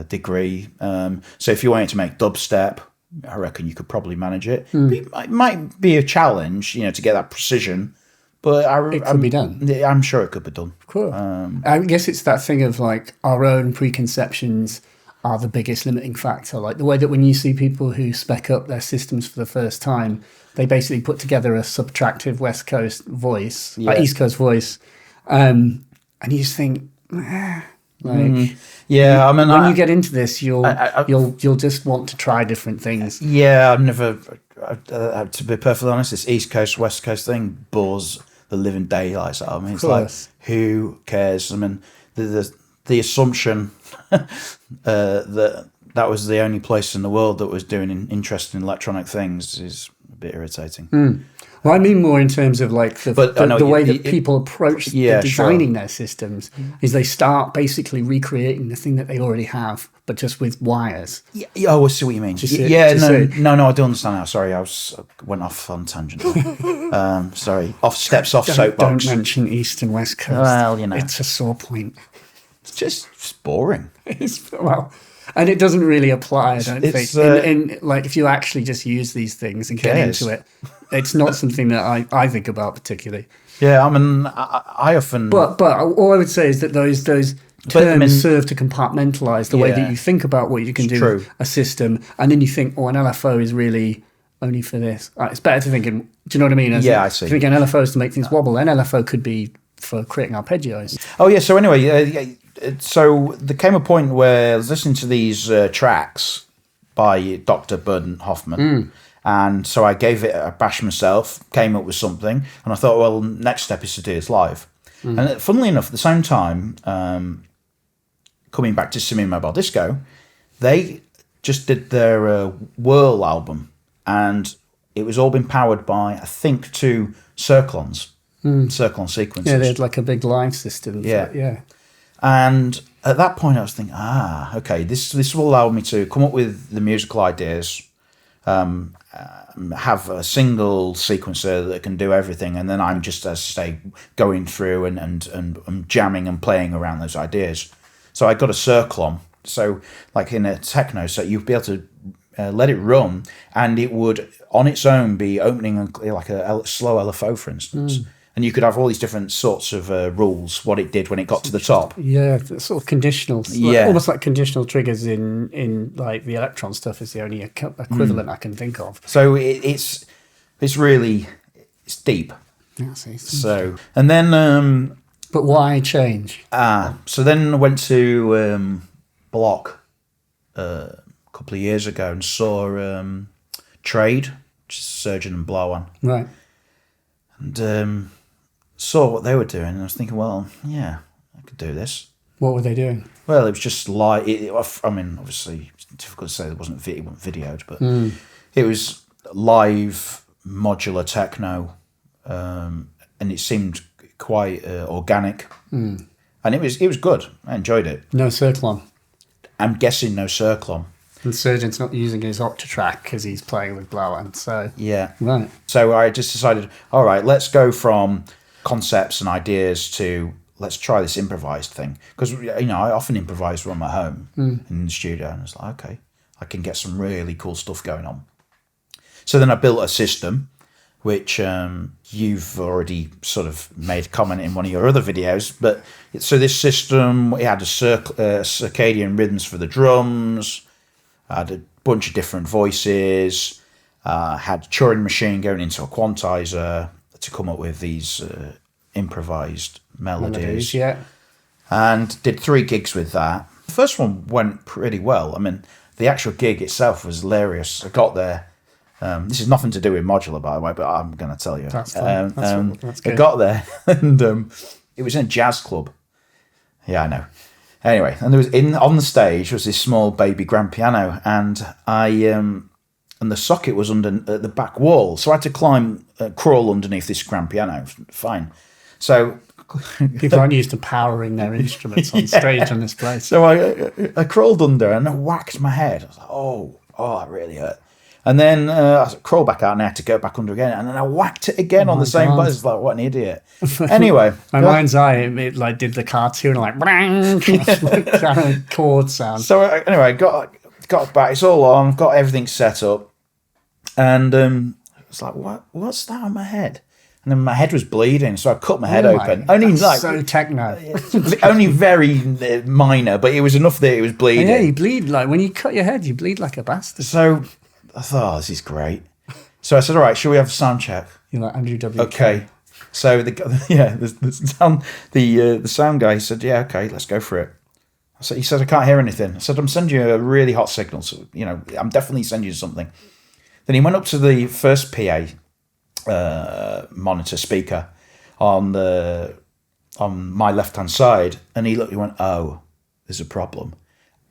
degree. So if you wanted to make dubstep, I reckon you could probably manage it. It might be a challenge, to get that precision, but it could be done. I'm sure it could be done. Cool. I guess it's that thing of like our own preconceptions are the biggest limiting factor. Like the way that when you see people who spec up their systems for the first time, they basically put together a subtractive West Coast voice, East Coast voice, and you just think, when you get into this, you'll just want to try different things. Yeah, I've never. To be perfectly honest, this East Coast West Coast thing bores the living daylights out of me. It's like, who cares? The assumption that was the only place in the world that was doing interesting electronic things is a bit irritating. Well, I mean more in terms of like the way that people approach designing their systems is they start basically recreating the thing that they already have, but just with wires. Yeah, I see what you mean. No, I do understand now. Sorry, I went off on tangent. Sorry, soapbox. Don't mention East and West Coast. Well, it's a sore point. It's boring. And it doesn't really apply, I don't think. Like if you actually just use these things and get into it, it's not something that I think about particularly. Yeah, I often. But all I would say is that those terms serve to compartmentalize the way that you think about what you can do with a system, and then you think, an LFO is really only for this. It's better to think in. Do you know what I mean? I see. If you think an LFO is to make things wobble, an LFO could be for creating arpeggios. Oh yeah. So anyway, so there came a point where I was listening to these tracks by Dr. Berndt Hoffman, and so I gave it a bash myself, came up with something, and I thought, well, next step is to do this live. And funnily enough, at the same time, coming back to Simi Mobile Disco, they just did their Whirl album, and it was all been powered by, I think, 2 Circlons, Circlon sequences. Yeah, they had like a big live system. Yeah. And at that point, I was thinking, okay, this will allow me to come up with the musical ideas, have a single sequencer that can do everything, and then I'm just, as I say, going through and jamming and playing around those ideas. So I got a Circlon. So, like in a techno set, you'd be able to let it run, and it would, on its own, be opening like a slow LFO, for instance. and you could have all these different sorts of rules. What it did when it got to the top. Yeah, sort of conditional. Yeah. Almost like conditional triggers in like the electron stuff is the only equivalent I can think of. So it's really it's deep. Yeah, see. So and then But why change? so then I went to Block a couple of years ago and saw Trade, which is surgeon and blow on, Right. and saw what they were doing, and I was thinking, well, yeah, I could do this. What were they doing? Well, it was just like, I mean, obviously, it's difficult to say it wasn't videoed, but it was live modular techno, and it seemed quite organic, and it was good. I enjoyed it. No Circlon. I'm guessing no Circlon. And Surgeon's not using his Octatrack because he's playing with Blower, so... Yeah. Right. So I just decided, all right, let's go from concepts and ideas to let's try this improvised thing. Because, I often improvise when I'm at home in the studio, and it's like, okay, I can get some really cool stuff going on. So then I built a system, which you've already sort of made a comment in one of your other videos. But so this system, it had circadian rhythms for the drums, I had a bunch of different voices, had a Turing machine going into a quantizer to come up with these improvised melodies. Yeah. And did 3 gigs with that. The first one went pretty well. I mean, the actual gig itself was hilarious. I got there. This is nothing to do with Modular, by the way, but I'm going to tell you. That's fine. That's good. I got there, and it was in a jazz club. Yeah, I know. Anyway, and there was on the stage was this small baby grand piano, and and the socket was under the back wall, so I had to crawl underneath this grand piano. Fine. So people aren't used to powering their instruments on stage in this place. So I crawled under and I whacked my head. I was like, oh, that really hurt. And then I crawled back out and I had to go back under again. And then I whacked it again on the same place. It's like, what an idiot. Anyway. My mind's eye, it like did the cartoon, like, kind of chord sound. So anyway, got back. It's all on. Got everything set up. And it's like, what's that on my head? And then my head was bleeding. So I cut my head open. Only like so techno. Only very minor, but it was enough that it was bleeding. Yeah, you bleed. Like when you cut your head, you bleed like a bastard. So I thought, this is great. So I said, all right, shall we have a sound check? You're like Andrew W. Okay. So the sound guy said, yeah, okay, let's go for it. He said, I can't hear anything. I said, I'm sending you a really hot signal. So, I'm definitely sending you something. Then he went up to the first PA monitor speaker on my left-hand side, and he went, oh, there's a problem.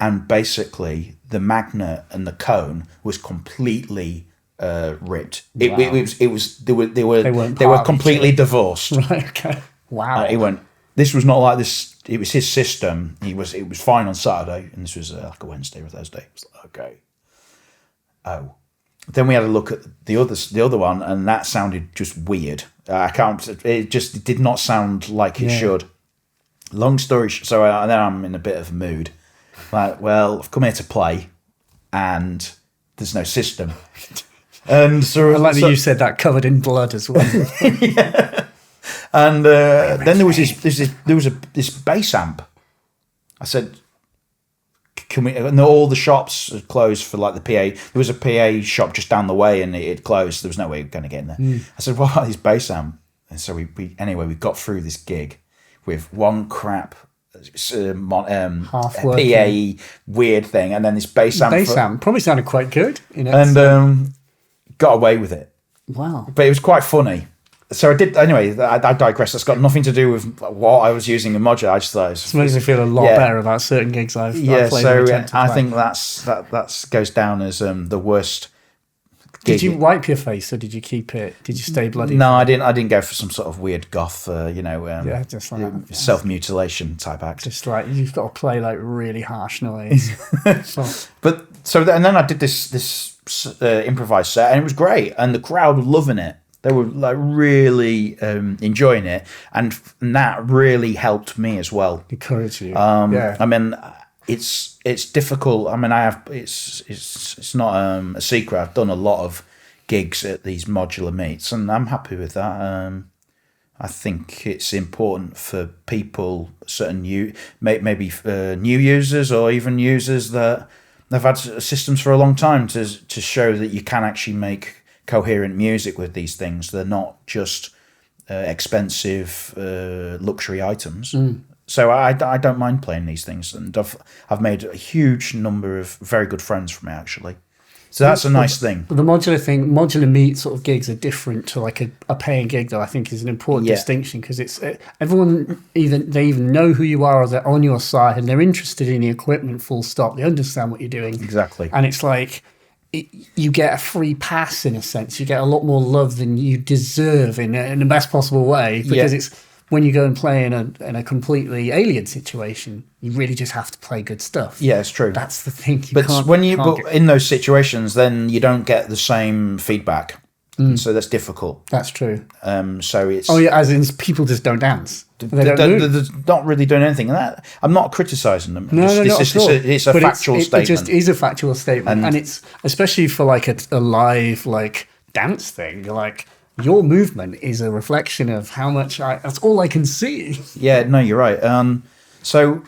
And basically, the magnet and the cone was completely ripped. Wow. They were completely divorced. Right. Okay. Wow. He went, this was not like this. It was his system. It was fine on Saturday, and this was like a Wednesday or Thursday. It was like, okay. Oh. Then we had a look at the other one, and that sounded just weird. It just did not sound like it should. Long story short, so then I'm in a bit of a mood. Like, well, I've come here to play, and there's no system. And so I like that you said that covered in blood as well. Yeah. And then there was this bass amp. I said, can we? And all the shops had closed for like the PA. There was a PA shop just down the way, and it had closed. There was no way we were going to get in there. I said, what about this bass amp? And so we got through this gig with one crap PA weird thing, and then this bass amp. Bass amp probably sounded quite good, and got away with it. Wow! But it was quite funny. So I did anyway. I digress. That's got nothing to do with what I was using in Modular. I just thought it makes me feel a lot better about certain gigs I've played. So I think that goes down as the worst. Did you wipe your face or did you keep it? Did you stay bloody? No, I didn't. I didn't go for some sort of weird goth, just like self-mutilation type act. Just like you've got to play like really harsh noise. And then I did this improvised set, and it was great, and the crowd were loving it. They were like really enjoying it, and that really helped me as well. Encourage you. I mean, it's difficult. I mean, it's not a secret. I've done a lot of gigs at these Modular meets, and I'm happy with that. I think it's important for people, certain maybe new users or even users that have had systems for a long time, to show that you can actually make coherent music with these things. They're not just expensive luxury items. So I don't mind playing these things, and I've made a huge number of very good friends from it, actually. So that's a nice thing. The modular meet sort of gigs are different to like a paying gig, though. I think is an important distinction, because it's everyone even know who you are, or they're on your side and they're interested in the equipment. Full stop. They understand what you're doing exactly, and it's like you get a free pass in a sense. You get a lot more love than you deserve in the best possible way, because it's when you go and play in a completely alien situation, you really just have to play good stuff. Yeah, it's true. That's the thing. But in those situations, then you don't get the same feedback. So that's difficult. That's true. So it's as in people just don't dance. They're not really doing anything. And that, I'm not criticising them. No, not at all. It's a factual statement. It just is a factual statement, and it's especially for like a live like dance thing. Like, your movement is a reflection of how much that's all I can see. Yeah, no, you're right. So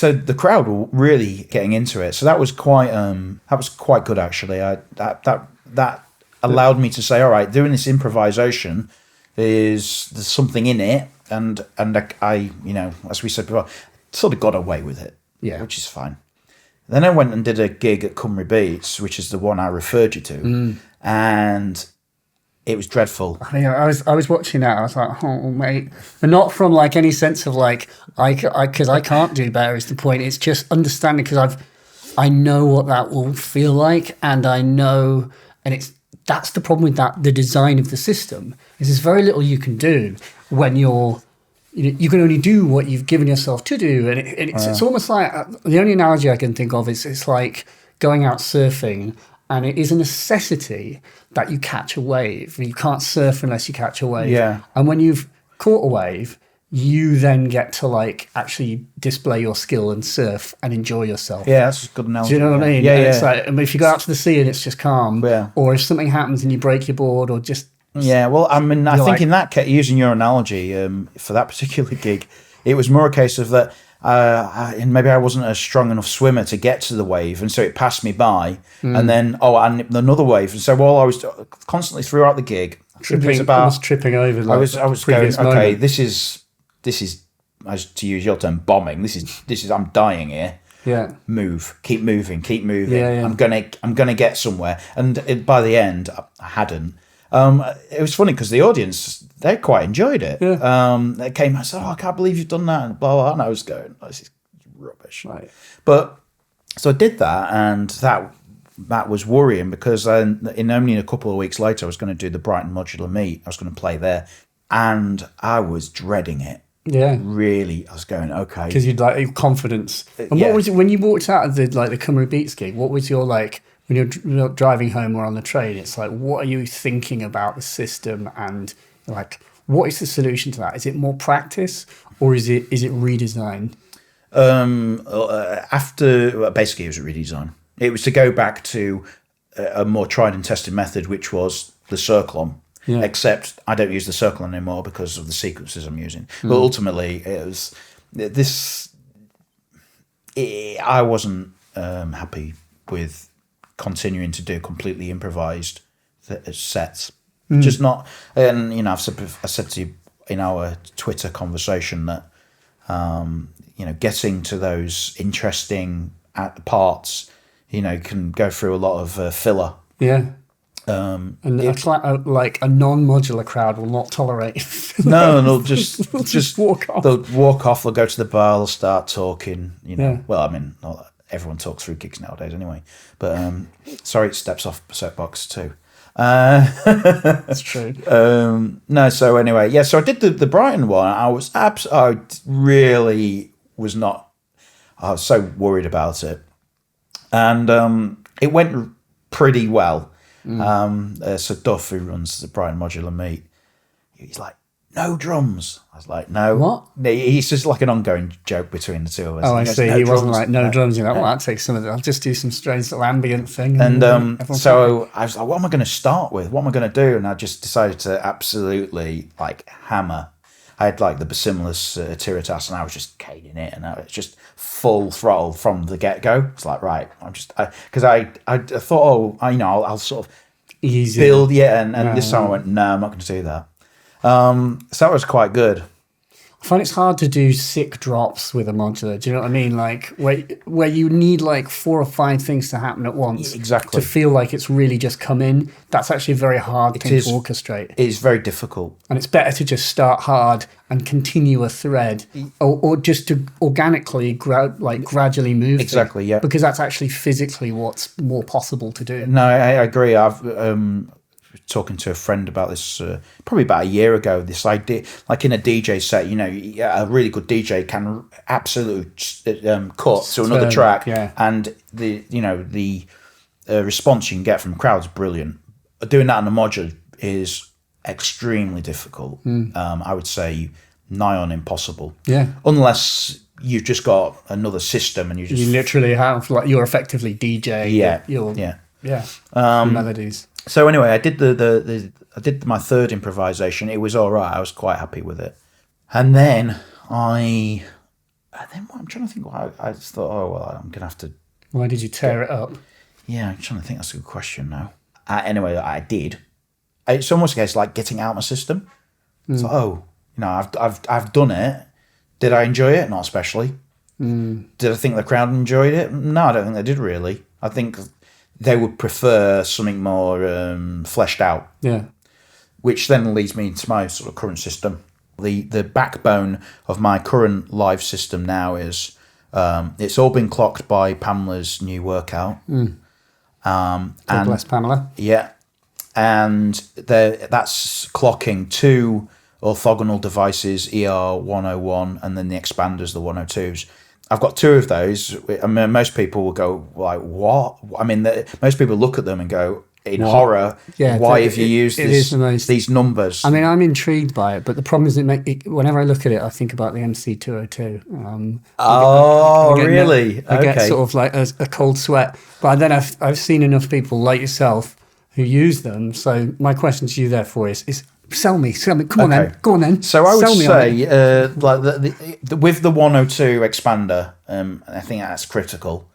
the crowd were really getting into it. So that was quite good, actually. That allowed me to say, all right, doing this improvisation, there's something in it, and I as we said before, sort of got away with it. Yeah, which is fine. Then I went and did a gig at Cymru Beach, which is the one I referred you to, and it was dreadful. I was watching that. I was like, oh, mate. And not from like any sense of like, because I can't do better is the point. It's just understanding, because I know what that will feel like, and I know, and that's the problem with that. The design of the system is there's very little you can do when you can only do what you've given yourself to do, and it's almost like the only analogy I can think of is it's like going out surfing. And it is a necessity that you catch a wave. You can't surf unless you catch a wave. Yeah. And when you've caught a wave, you then get to like actually display your skill and surf and enjoy yourself. Yeah, that's a good analogy. Do you know what I mean? Yeah, It's like, if you go out to the sea and it's just calm, or if something happens and you break your board, or just... Yeah, well, I mean, I think in that case, using your analogy for that particular gig, it was more a case of that, and maybe I wasn't a strong enough swimmer to get to the wave, and so it passed me by, and then and another wave, and so while I was constantly throughout the gig, tripping over. Like I was going, okay, this is as to use your term, bombing. This is I'm dying here. Yeah. Keep moving. Yeah. I'm gonna get somewhere, and by the end, I hadn't. It was funny because the audience, they quite enjoyed it. Yeah. They came and said, "Oh, I can't believe you've done that," and blah blah. And I was going, "Oh, this is rubbish." Right. But so I did that, and that was worrying, because only a couple of weeks later, I was going to do the Brighton Modular Meet. I was going to play there, and I was dreading it. Yeah. Really, I was going, okay, because you'd like confidence. And what was it when you walked out of the Cymru Beach gig? What was your like? When you're driving home or on the train, it's like, what are you thinking about the system, and like, what is the solution to that? Is it more practice, or is it redesign? Basically, it was a redesign. It was to go back to a more tried and tested method, which was the circle-on. Yeah. Except I don't use the circle-on anymore because of the sequences I'm using. But ultimately, it was this. I wasn't happy with continuing to do completely improvised sets. Just not, and I said to you in our Twitter conversation that getting to those interesting parts, can go through a lot of filler. Yeah. And it's like a non-modular crowd will not tolerate. No, and they'll just walk off. They'll walk off. They'll go to the bar. They'll start talking. Yeah. Well, I mean, not everyone talks through gigs nowadays, anyway. But sorry, it steps off soapbox too. That's true. No, so anyway, yeah. So I did the Brighton one. I really was not. I was so worried about it, and it went pretty well. So Duff, who runs the Brighton Modular Meet, he's like, no drums. I was like, no. What? It's just like an ongoing joke between the two of us. Oh, He I goes, see. "No He wasn't drums." like, no drums. You're like, well, that takes some of it. I'll just do some strange little ambient thing. And everyone's so I was like, what am I going to start with? What am I going to do? And I just decided to absolutely like hammer. I had like the Bacillus Tiritas, and I was just caning it, and I was just full throttle from the get go. It's like, right, because I thought, I'll sort of easy. build, and this time I went, no, I'm not going to do that. So that was quite good. I find it's hard to do sick drops with a modular. Do you know what I mean? Like where you need like 4 or 5 things to happen at once. Exactly. To feel like it's really just come in. That's actually a very hard thing to orchestrate. It is very difficult. And it's better to just start hard and continue a thread, or just to organically gradually move. Exactly. Yeah. Because that's actually physically what's more possible to do. No, I agree. I've talking to a friend about this probably about a year ago. This idea, like in a DJ set, a really good DJ can absolutely cut to another track, and the response you can get from crowds brilliant. Doing that on a modular is extremely difficult. I would say nigh on impossible. Yeah, unless you've just got another system and you literally have you're effectively DJ. Melodies. So anyway, I did I did my third improvisation. It was all right. I was quite happy with it. And then I'm trying to think why I just thought, oh well, I'm gonna have to. Why did you tear it up? Yeah, I'm trying to think. That's a good question now. Anyway, I did. It's almost a case like getting out my system. It's like, I've done it. Did I enjoy it? Not especially. Did I think the crowd enjoyed it? No, I don't think they did really. I think they would prefer something more fleshed out. Yeah. Which then leads me into my sort of current system. The backbone of my current live system now is it's all been clocked by Pamela's new workout. God bless Pamela. Yeah. And that's clocking 2 orthogonal devices, ER101, and then the expanders, the 102s. I've got 2 of those. I mean, most people will go like, "What?" I mean, most people look at them and go in horror. Yeah, why have you used these numbers? I mean, I'm intrigued by it, but the problem is, whenever I look at it, I think about the MC202. Really? I get sort of like a cold sweat. But then I've seen enough people like yourself who use them. So my question to you, therefore, is sell me. Come on then. Go on then. So I would say, like with the 102 expander, I think that's critical.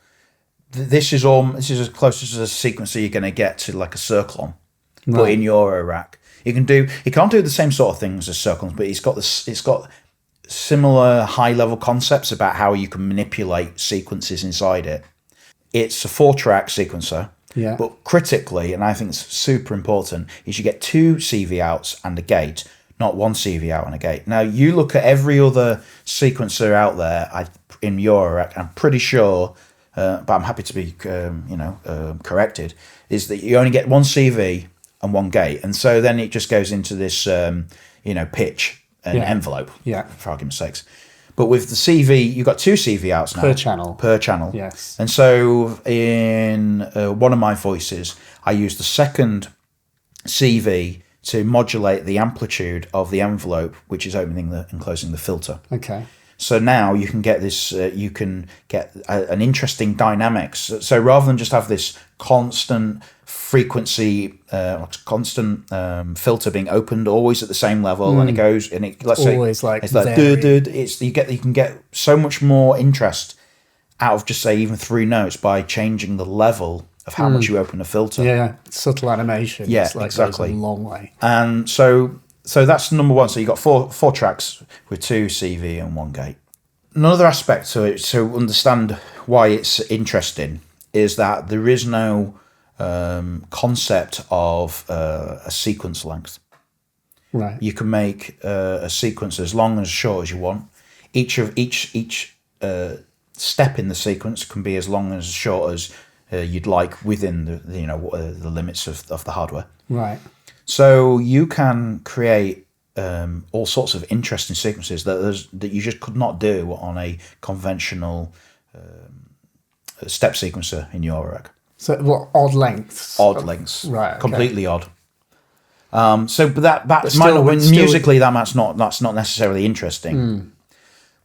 This is as close as a sequencer you're going to get to like a Circlon, but in Euro rack. He can't do the same sort of things as Circlons, but it's got similar high level concepts about how you can manipulate sequences inside it. It's a 4-track sequencer. Yeah. But critically, and I think it's super important, is you get 2 CV outs and a gate, not 1 CV out and a gate. Now, you look at every other sequencer out there in Eurorack, I'm pretty sure, but I'm happy to be corrected, is that you only get 1 CV and 1 gate. And so then it just goes into this, pitch and envelope, for argument's sakes. But with the CV, you've got 2 CV outs now. Per channel. Yes. And so in one of my voices, I use the second CV to modulate the amplitude of the envelope, which is opening and closing the filter. Okay. So now you can get this, an interesting dynamics. So rather than just have this constant frequency, filter being opened always at the same level, and it goes, and it let's always say like it's like you can get so much more interest out of just say even 3 notes by changing the level of how much you open a filter. Yeah, subtle animation. Yeah, exactly. Goes a long way. And so that's number 1. So you got 4 tracks with 2 CV and 1 gate. Another aspect to it, to understand why it's interesting, is that there is no concept of a sequence length. Right. You can make a sequence as long and as short as you want. Each step in the sequence can be as long and as short as you'd like within the limits of the hardware. Right. So you can create all sorts of interesting sequences that you just could not do on a conventional step sequencer in Eurorack. So what, odd lengths? Odd lengths. Right. Okay. Completely odd. But that's musically that's not necessarily interesting.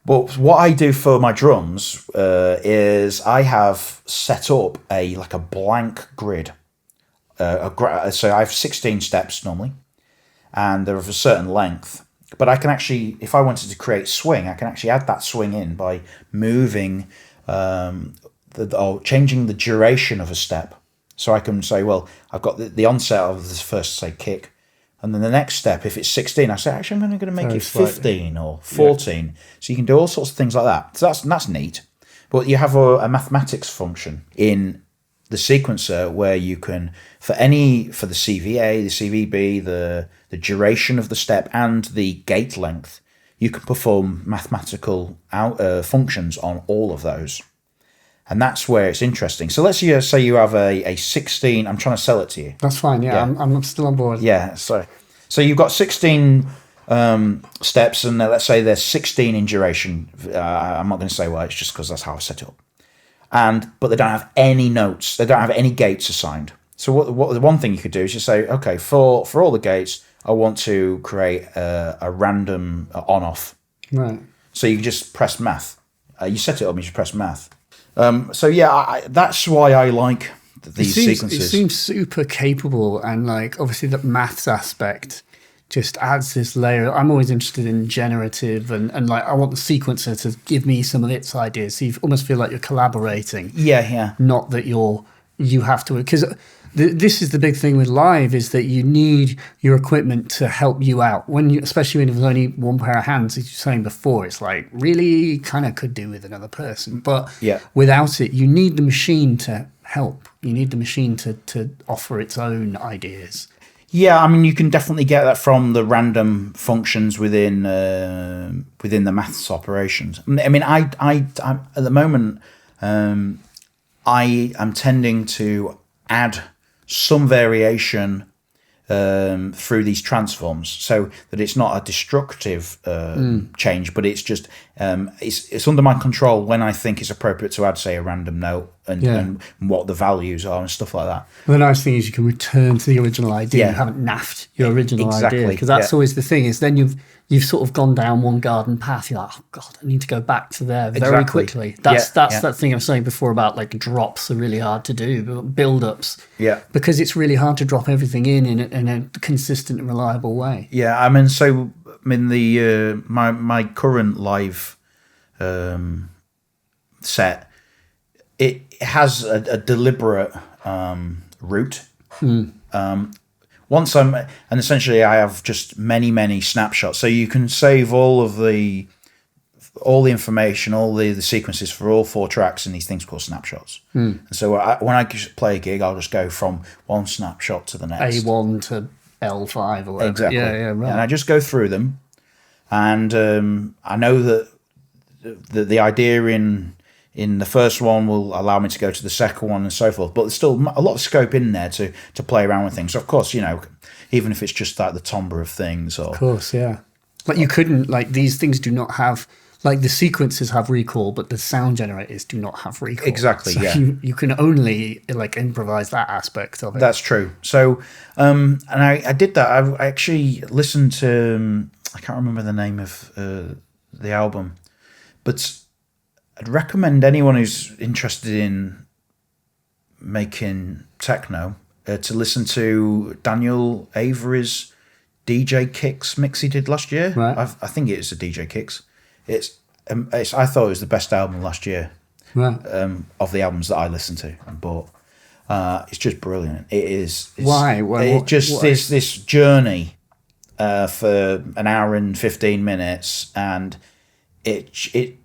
But what I do for my drums is I have set up a blank grid. So I have 16 steps normally, and they're of a certain length. But I can actually, if I wanted to create swing, I can actually add that swing in by moving or changing the duration of a step. So I can say, well, I've got the onset of this first, say, kick, and then the next step, if it's 16, I say, actually, I'm going to make it 15 or 14. Yeah. So you can do all sorts of things like that. So that's neat. But you have a mathematics function in the sequencer where you can, for the CVA, the CVB, the duration of the step, and the gate length, you can perform mathematical functions on all of those. And that's where it's interesting. So let's say you have a 16. I'm trying to sell it to you. That's fine. Yeah. I'm still on board. Yeah. So you've got 16 steps, and let's say there's 16 in duration. I'm not going to say why. It's just because that's how I set it up. But they don't have any notes. They don't have any gates assigned. So what the one thing you could do is just say, okay, for all the gates, I want to create a random on-off. Right. So you just press math. You set it up and you just press math. That's why I like these sequences. It seems super capable, and obviously the maths aspect just adds this layer. I'm always interested in generative and I want the sequencer to give me some of its ideas. So you almost feel like you're collaborating. Yeah. Not that you have to, because this is the big thing with live, is that you need your equipment to help you out. Especially when there's only one pair of hands, as you were saying before, it's really kind of could do with another person. But without it, you need the machine to help. You need the machine to offer its own ideas. Yeah, I mean, you can definitely get that from the random functions within the maths operations. I mean, I'm at the moment, I am tending to add some variation through these transforms, so that it's not a destructive change, but it's just it's under my control when I think it's appropriate to add, say, a random note and what the values are and stuff like that. Well, the nice thing is you can return to the original idea. You haven't naffed your original idea, because that's always the thing, is then you've sort of gone down one garden path. You're like, oh God, I need to go back to there very quickly. That's that thing I was saying before about drops are really hard to do, build-ups. Yeah. Because it's really hard to drop everything in a consistent and reliable way. Yeah, I mean, the my current live set, it has a deliberate route. And essentially I have just many snapshots, so you can save all the information, all the sequences for all 4 tracks in these things called snapshots. And so when I play a gig, I'll just go from one snapshot to the next, A1 to L5 or whatever. Exactly. Yeah, right. And I just go through them, and I know that the idea in the first one will allow me to go to the second one and so forth, but there's still a lot of scope in there to play around with things. So of course, even if it's just the timbre of things, or of course, yeah. You couldn't, these things do not have, the sequences have recall, but the sound generators do not have recall. Exactly. So yeah. You can only improvise that aspect of it. That's true. So, and I did that. I actually listened to, I can't remember the name of the album, but I'd recommend anyone who's interested in making techno to listen to Daniel Avery's DJ Kicks mix he did last year. Right. I think it's a DJ Kicks. It's I thought it was the best album last year. Right. Of the albums that I listened to and bought. It's just brilliant. It is. Why? This journey for an hour and 15 minutes, and it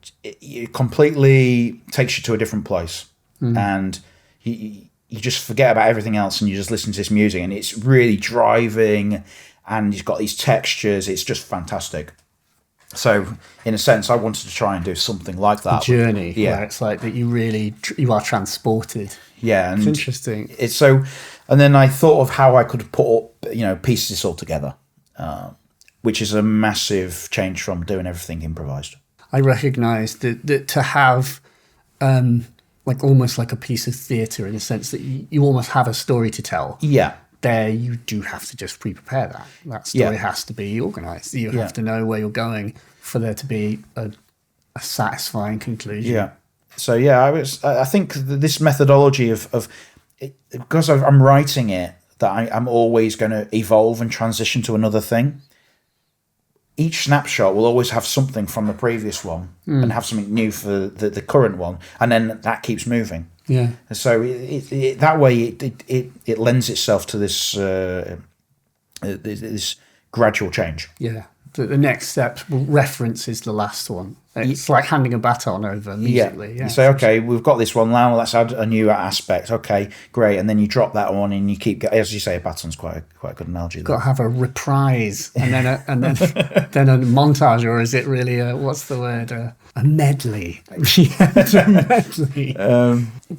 completely takes you to a different place, and you just forget about everything else, and you just listen to this music, and it's really driving, and you've got these textures. It's just fantastic. So, in a sense, I wanted to try and do something like that. A journey, where it's like that you are transported. Yeah, and it's interesting. It's so, and then I thought of how I could put up, piece this all together, which is a massive change from doing everything improvised. I recognise that to have, almost like a piece of theatre, in the sense that you almost have a story to tell. Yeah. there you do have to just pre-prepare that. That story has to be organised. You have to know where you're going for there to be a satisfying conclusion. Yeah. So I think this methodology of because I'm writing it, that I'm always going to evolve and transition to another thing. Each snapshot will always have something from the previous one and have something new for the current one, and then that keeps moving. Yeah. So that way it lends itself to this this gradual change. Yeah. The next step references the last one. It's like handing a baton over immediately. Yeah. You say, okay, we've got this one now. Let's add a new aspect. Okay, great. And then you drop that one, and you keep. As you say, a baton's quite a good analogy. You've got to have a reprise, and then then a montage, or is it really what's the word? A medley. It's a medley.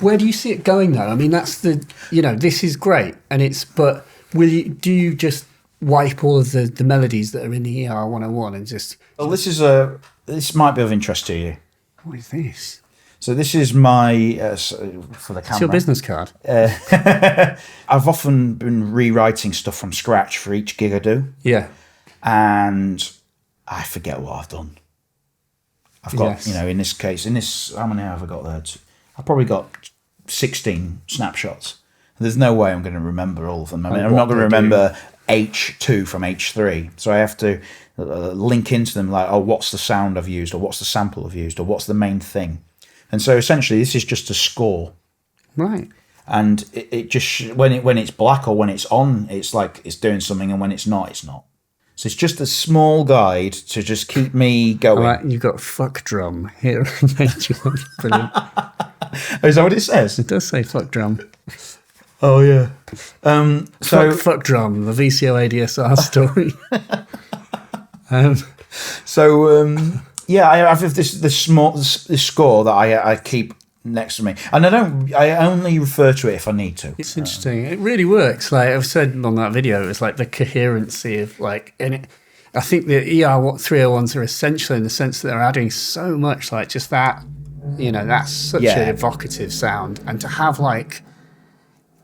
Where do you see it going though? I mean, that's this is great, and but do you just wipe all of the melodies that are in the ER 101 and just... Well, this might be of interest to you. What is this? So this is my, for the camera. It's your business card. I've often been rewriting stuff from scratch for each gig I do. Yeah. And I forget what I've done. I've got, in this case, how many have I got there? I've probably got 16 snapshots. There's no way I'm going to remember all of them. I mean, I'm not going to remember H2 from H3. So I have to link into them like, what's the sound I've used, or what's the sample I've used, or what's the main thing. And so essentially this is just a score. Right. And it just, when it's black or when it's on, it's like it's doing something, and when it's not, it's not. So it's just a small guide to just keep me going. All right, you've got fuck drum here. Brilliant. Is that what it says? It does say fuck drum. Oh, yeah. Fuck drum, the VCOADSR story. I have this score that I keep next to me, and I only refer to it if I need to. It's interesting. It really works. Like I've said on that video, it's like the coherency of I think the ER 301s are essential in the sense that they're adding so much, like just that, that's such an evocative sound, and to have like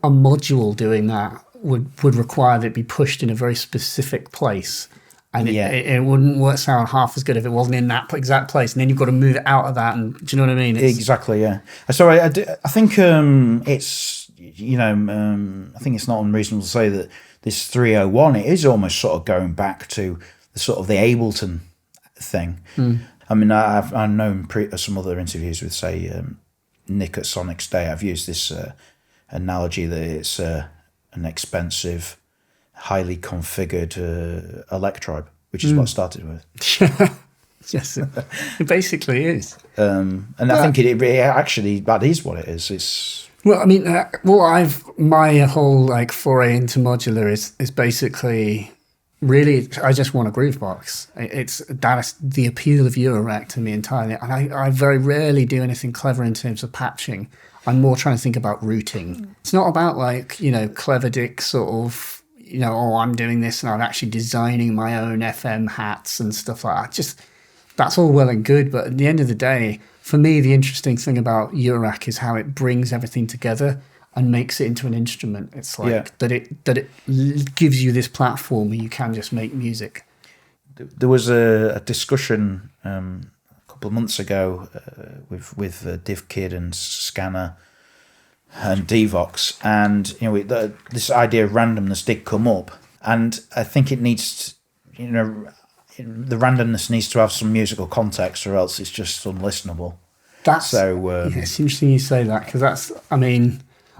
a module doing that would require that it be pushed in a very specific place, and it wouldn't sound half as good if it wasn't in that exact place, and then you've got to move it out of that. And do you know what I mean? Exactly, yeah. So I think it's I think it's not unreasonable to say that this 301, it is almost sort of going back to the sort of the Ableton thing. I mean, I've known some other interviews with, say, Nick at Sonic's Day. I've used this analogy that it's an expensive, highly configured electrobe, which is what I started with. Yes, it basically is. And I think it actually, that is what it is. It's... Well, I mean, my whole like foray into modular is basically... Really, I just want a groove box. That's the appeal of Eurorack to me entirely. And I very rarely do anything clever in terms of patching. I'm more trying to think about routing. It's not about like, clever dick sort of, I'm doing this and I'm actually designing my own FM hats and stuff like that. Just, that's all well and good. But at the end of the day, for me, the interesting thing about Eurorack is how it brings everything together and makes it into an instrument. It's like that it gives you this platform where you can just make music. There was a discussion a couple of months ago with DivKid and Scanner and Devox, and this idea of randomness did come up, and I think it needs the randomness needs to have some musical context, or else it's just unlistenable. It's interesting you say that, because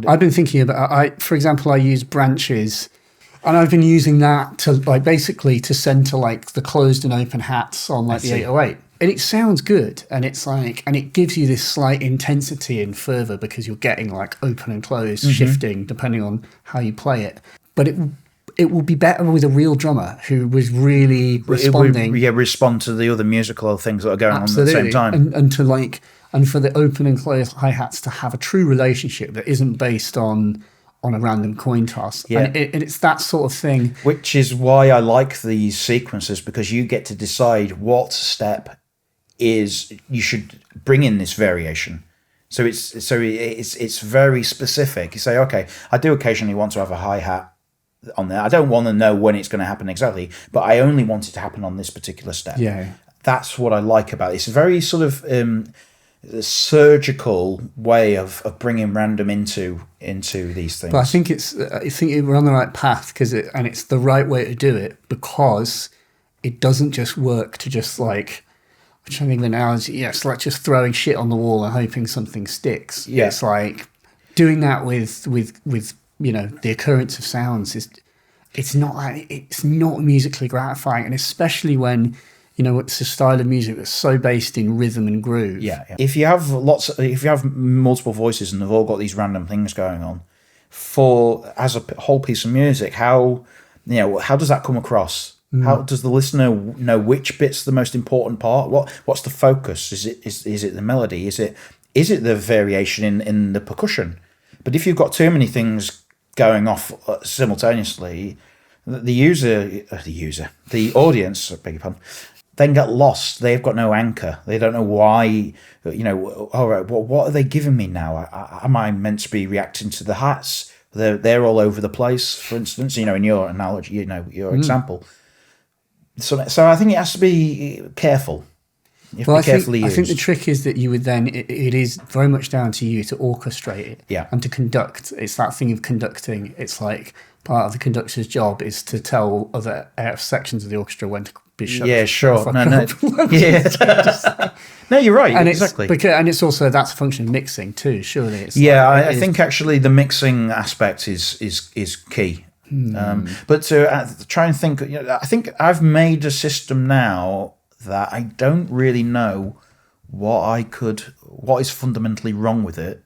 I've been thinking about, for example, I use branches, and I've been using that to basically to center the closed and open hats on the 808. And it sounds good, and it's and it gives you this slight intensity and fervor because you're getting open and closed shifting depending on how you play it. But it will be better with a real drummer who was really responding. Respond to the other musical things that are going on at the same time. And for the open and closed hi-hats to have a true relationship that isn't based on a random coin toss. Yeah. And it's that sort of thing. Which is why I like these sequences, because you get to decide what step you should bring in this variation. So it's very specific. You say, okay, I do occasionally want to have a hi-hat on there. I don't want to know when it's going to happen exactly, but I only want it to happen on this particular step. Yeah. That's what I like about it. It's a very sort of surgical way of bringing random into these things. But I think we're on the right path and it's the right way to do it, because it doesn't just work to just like, I'm trying to think of an analogy. Yeah, it's like just throwing shit on the wall and hoping something sticks. Yeah. It's like doing that with the occurrence of sounds it's not musically gratifying, and especially when it's a style of music that's so based in rhythm and groove. Yeah. If you have multiple voices and they've all got these random things going on, as a whole piece of music, how does that come across? How does the listener know which bit's the most important part? What's the focus? Is it the melody? Is it the variation in the percussion? But if you've got too many things going off simultaneously, the audience, I beg your pardon, then get lost. They've got no anchor. They don't know why. All right, what are they giving me now? Am I meant to be reacting to the hats? They're all over the place. For instance, in your analogy, your example. So I think it has to be careful. You have to be carefully used. I think the trick is that you would then, it is very much down to you to orchestrate it and to conduct. It's that thing of conducting. It's like part of the conductor's job is to tell other sections of the orchestra when to be shut. Yeah, sure. No. Yeah. No, you're right. And exactly. And it's also, that's a function of mixing too, surely. I think actually the mixing aspect is key. But to try and think, I think I've made a system now that I don't really know what is fundamentally wrong with it.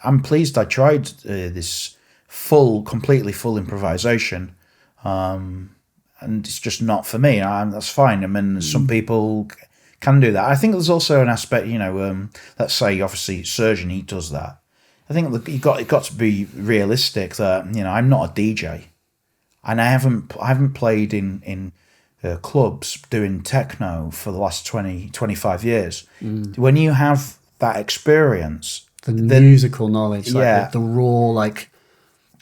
I'm pleased I tried this completely full improvisation, and it's just not for me. That's fine. I mean, some people can do that. I think there's also an aspect, let's say obviously Surgeon, he does that. I think you got to be realistic that I'm not a DJ, and I haven't played in clubs doing techno for the last 25 years. When you have that experience, the musical knowledge, like the raw, like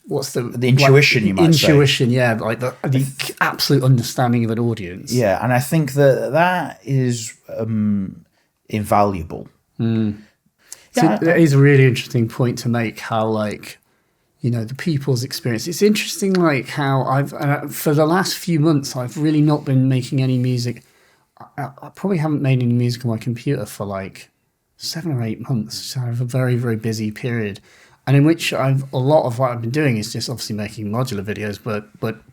what's the intuition, you might say. Intuition, yeah, like the absolute understanding of an audience. Yeah, and I think that is invaluable. So that is a really interesting point to make, how the people's experience. It's interesting how for the last few months I've really not been making any music. I probably haven't made any music on my computer for 7 or 8 months. So I have a very, very busy period, and in which a lot of what I've been doing is just obviously making modular videos,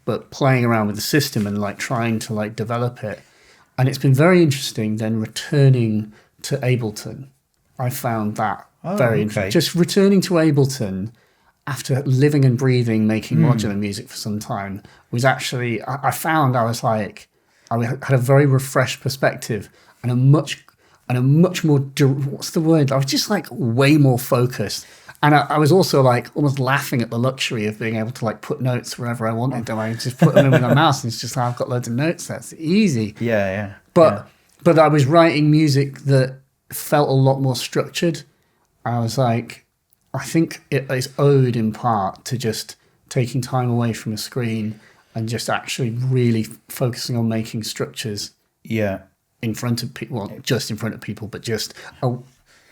but playing around with the system and trying to develop it. And it's been very interesting then returning to Ableton. I found that very interesting. Just returning to Ableton after living and breathing making modular music for some time was actually, I found I had a very refreshed perspective and a much more, what's the word? I was just way more focused. And I was also almost laughing at the luxury of being able to put notes wherever I wanted them. I just put them in with my mouse, and it's just I've got loads of notes. That's easy. Yeah. But I was writing music that felt a lot more structured. I was I think it is owed in part to just taking time away from a screen and just actually really focusing on making structures. Yeah. In front of people, well, just in front of people, but just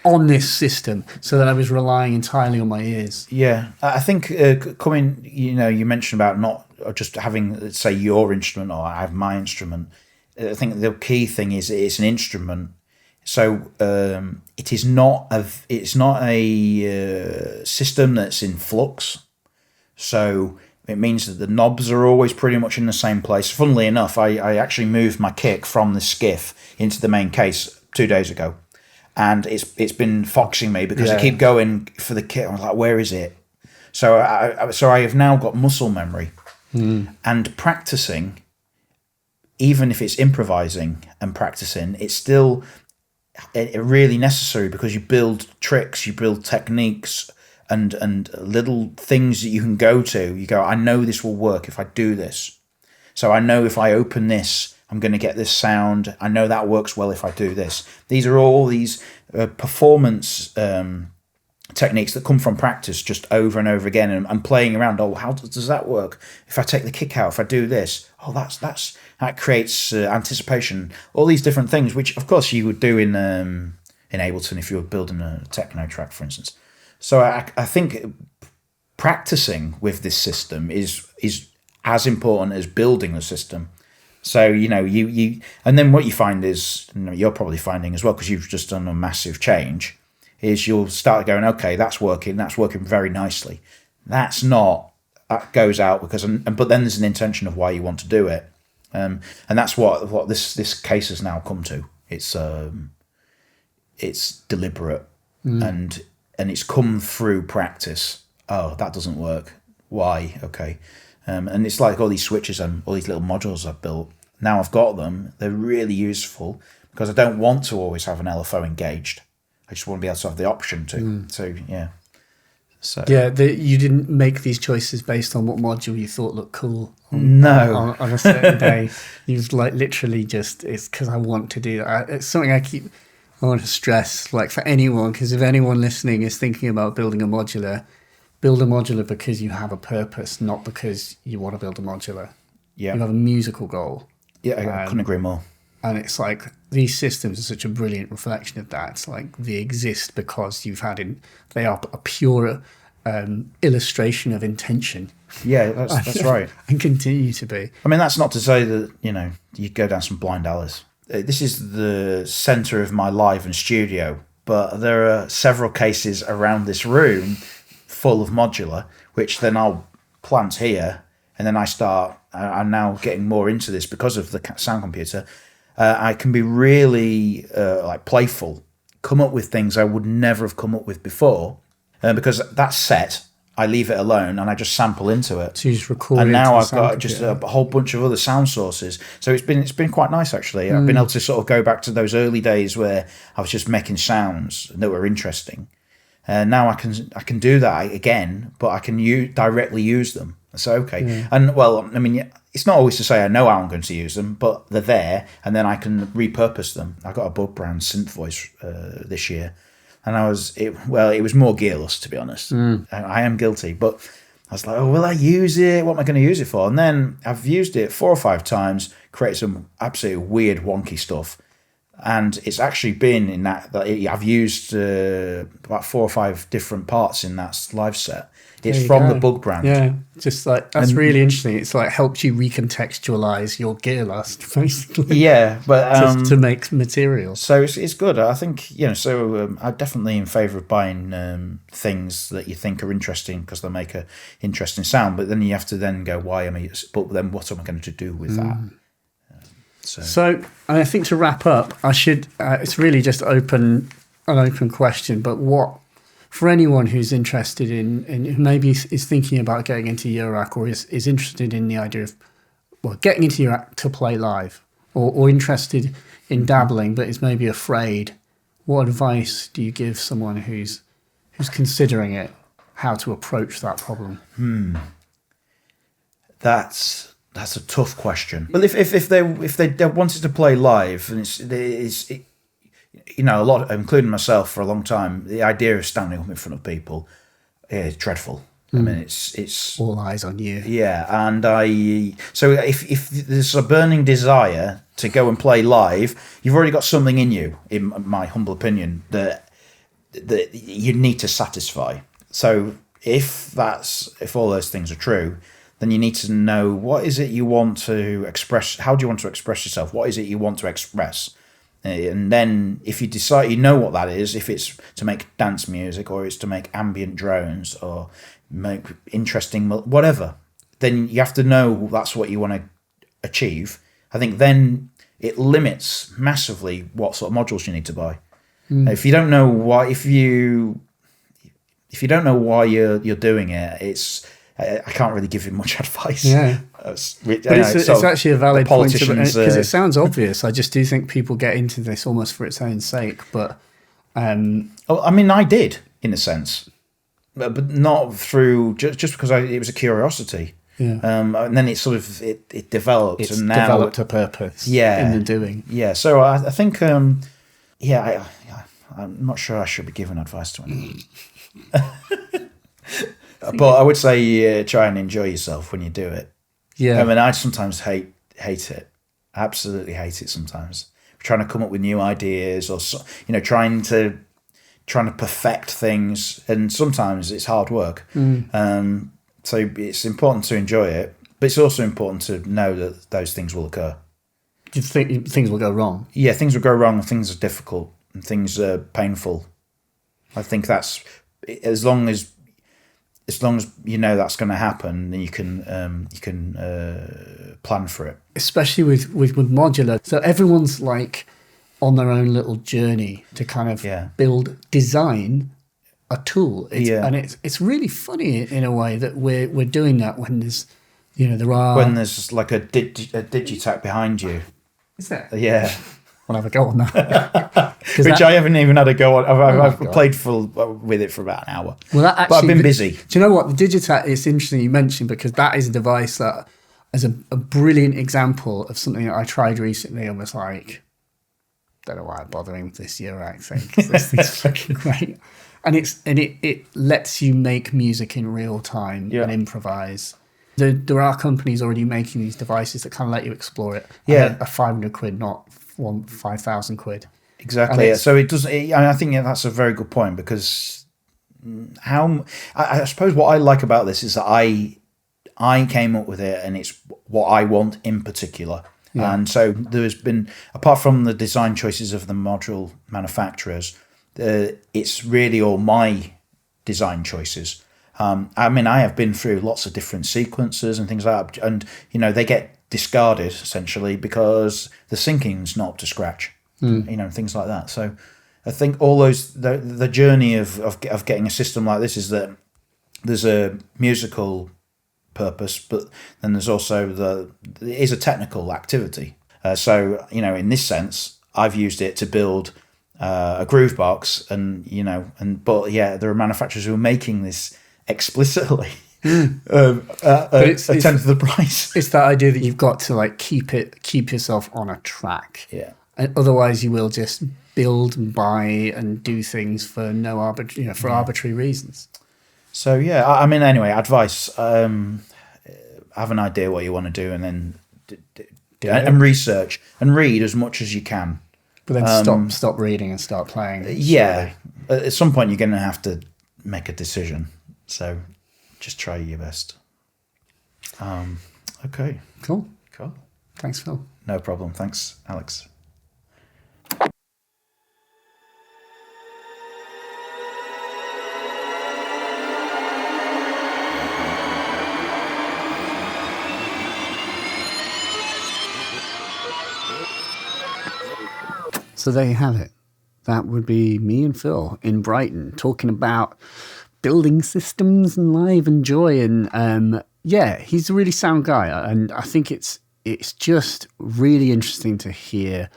on this system, so that I was relying entirely on my ears. Yeah, I think you mentioned about not just having, let's say, your instrument, or I have my instrument. I think the key thing is it's an instrument. So it's not a system that's in flux. So it means that the knobs are always pretty much in the same place. Funnily enough, I actually moved my kick from the skiff into the main case 2 days ago, and it's been foxing me because I keep going for the kick. I'm like, where is it? So I have now got muscle memory, and practicing, even if it's improvising and practicing, it's still really necessary, because you build tricks, you build techniques, and little things that you can go to. You go, I know this will work if I do this. So I know if I open this, I'm going to get this sound. I know that works well if I do this. These are all these performance techniques that come from practice just over and over again and playing around. Oh, how does that work? If I take the kick out, if I do this, oh, that creates anticipation. All these different things, which of course you would do in Ableton if you were building a techno track, for instance. So I think practicing with this system is as important as building the system. So, you and then what you find is, you're probably finding as well, because you've just done a massive change, is you'll start going, okay, that's working very nicely. That goes out because, but then there's an intention of why you want to do it. And that's what this case has now come to. It's deliberate and it's come through practice. Oh, that doesn't work. Why? Okay. And it's like all these switches and all these little modules I've built. Now I've got them. They're really useful because I don't want to always have an LFO engaged. I just want to be able to have the option to. So, yeah. So you didn't make these choices based on what module you thought looked cool. On a certain day. You've literally just, it's because I want to do that. It's something I want to stress, for anyone, because if anyone listening is thinking about building a modular, build a modular because you have a purpose, not because you want to build a modular. Yeah. You have a musical goal. Yeah, I couldn't agree more. And it's these systems are such a brilliant reflection of that. It's they exist because they are a pure illustration of intention. Yeah, that's right. And continue to be. I mean, that's not to say that, you go down some blind alleys. This is the centre of my live and studio, but there are several cases around this room full of modular, which then I'll plant here, and then I'm now getting more into this because of the sound computer. I can be really playful, come up with things I would never have come up with before, because that's set. I leave it alone and I just sample into it. So you just record. And now I've got just a whole bunch of other sound sources. So it's been quite nice actually. I've been able to sort of go back to those early days where I was just making sounds that were interesting. And now I can do that again, but I can directly use them. So okay. Yeah. And well, I mean, it's not always to say I know how I'm going to use them, but they're there, and then I can repurpose them. I got a Bug Brown synth voice this year. And it was more gearless, to be honest. I am guilty, but I was like, oh, will I use it? What am I going to use it for? And then I've used it 4 or 5 times, created some absolutely weird, wonky stuff. And it's actually been in that I've used about 4 or 5 different parts in that live set. It's from the Bug brand. Yeah, just that's really interesting. It's helps you recontextualize your gear lust, basically. Yeah, but to make material. So it's good. I think I'm definitely in favour of buying things that you think are interesting because they make a interesting sound. But then you have to then go, but then what am I going to do with that? So I think to wrap up, I should. It's really just an open question. But for anyone who's interested in who maybe is thinking about getting into Eurorack or is interested in the idea of getting into Eurorack to play live, or interested in dabbling but is maybe afraid, what advice do you give someone who's considering it, how to approach that problem? That's a tough question. Well, if they wanted to play live, and it's a lot, including myself, for a long time, the idea of standing up in front of people is dreadful. I mean, it's all eyes on you. Yeah, and so if there's a burning desire to go and play live, you've already got something in you, in my humble opinion, that you need to satisfy. So if all those things are true, then you need to know what is it you want to express. How do you want to express yourself? What is it you want to express? And then if you decide, what that is, if it's to make dance music or it's to make ambient drones or make interesting, whatever, then you have to know that's what you want to achieve. I think then it limits massively what sort of modules you need to buy. If you don't know why, if you don't know why you're doing it, I can't really give you much advice. Yeah, it's actually a valid point because it sounds obvious. I just do think people get into this almost for its own sake. But I mean, I did in a sense, but not through just because it was a curiosity. Yeah. And then it sort of it developed. It's and now developed a purpose. Yeah. In the doing. Yeah. So I think I'm not sure I should be giving advice to anyone. But I would say try and enjoy yourself when you do it. Yeah. I mean, I sometimes hate it. Absolutely hate it sometimes. Trying to come up with new ideas, or trying to perfect things, and sometimes it's hard work. So it's important to enjoy it, but it's also important to know that those things will occur. Do you think things will go wrong? Yeah, things will go wrong, and things are difficult, and things are painful. I think that's as long as you know that's going to happen, then you can plan for it. Especially with Modular. So everyone's like on their own little journey to kind of design a tool. And it's really funny in a way that we're doing that when there's, when there's like a digitac behind you. Is there? Yeah. We'll have a go on that. Which I haven't even had a go on. I've played with it for about an hour. Well, but I've been busy. Do you know what? The Digitac is interesting you mentioned, because that is a device that is a brilliant example of something that I tried recently and was like, don't know why I'm bothering with this Eurorack thing, because this thing's fucking great. And it lets you make music in real time and improvise. There are companies already making these devices that kind of let you explore it. Yeah. A 500 quid, not 5,000 quid. Exactly. So it does. I think that's a very good point, because I suppose what I like about this is that I came up with it, and it's what I want in particular. Yeah. And so there's been, apart from the design choices of the module manufacturers, it's really all my design choices. I mean, I have been through lots of different sequences and things like that, and they get discarded essentially because the syncing's not up to scratch, things like that. So I think all those the journey of getting a system like this is that there's a musical purpose, but then there's also it is a technical activity. So in this sense, I've used it to build a groove box, but there are manufacturers who are making this explicitly at a tenth of the price. It's that idea that you've got to like keep yourself on a track. Yeah. And otherwise, you will just build and buy and do things for arbitrary reasons. So I mean, anyway, advice: have an idea what you want to do, and then and research and read as much as you can. But then stop reading and start playing. Yeah, at some point you're going to have to make a decision. So just try your best. Okay. Cool. Thanks, Phil. No problem. Thanks, Alex. So there you have it. That would be me and Phil in Brighton talking about building systems and live and joy. And he's a really sound guy. And I think it's just really interesting to hear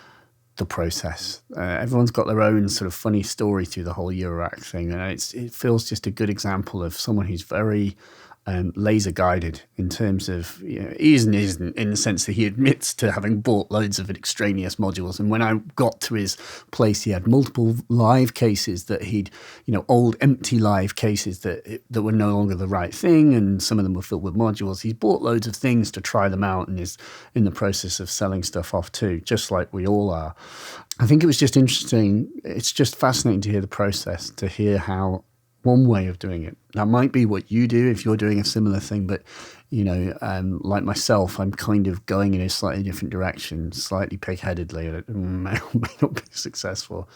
the process. Everyone's got their own sort of funny story through the whole Eurorack thing. And it feels just a good example of someone who's very laser guided in terms of, he isn't in the sense that he admits to having bought loads of extraneous modules. And when I got to his place, he had multiple live cases that old empty live cases that were no longer the right thing. And some of them were filled with modules. He's bought loads of things to try them out and is in the process of selling stuff off too, just like we all are. I think it was just interesting. It's just fascinating to hear the process, to hear how one way of doing it. That might be what you do if you're doing a similar thing, but like myself, I'm kind of going in a slightly different direction, slightly pig-headedly, and it may or may not be successful.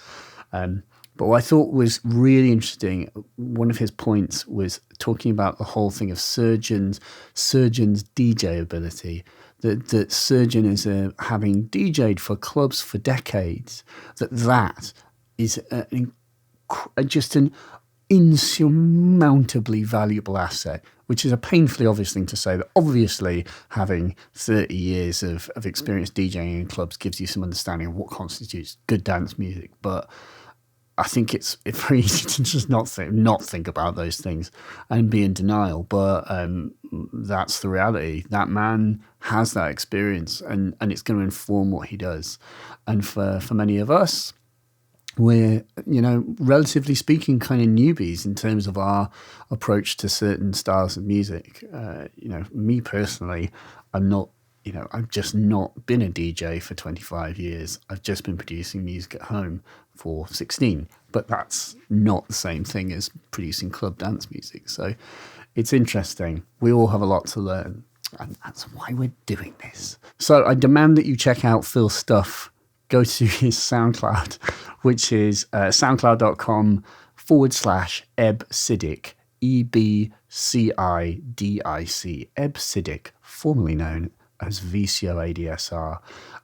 But what I thought was really interesting, one of his points was talking about the whole thing of Surgeon's DJ ability. That Surgeon is having DJ'd for clubs for decades. That is just an insurmountably valuable asset, which is a painfully obvious thing to say, that obviously having 30 years of experience DJing in clubs gives you some understanding of what constitutes good dance music. But I think it's very easy to just not think about those things and be in denial. But that's the reality. That man has that experience, and it's going to inform what he does. And for many of us, we're, relatively speaking, kind of newbies in terms of our approach to certain styles of music. Me personally, I've just not been a DJ for 25 years. I've just been producing music at home for 16, but that's not the same thing as producing club dance music. So it's interesting. We all have a lot to learn, and that's why we're doing this. So I demand that you check out Phil's stuff. Go to his SoundCloud, which is soundcloud.com/Ebcidic, EBCIDIC, Ebcidic, formerly known as VCOADSR.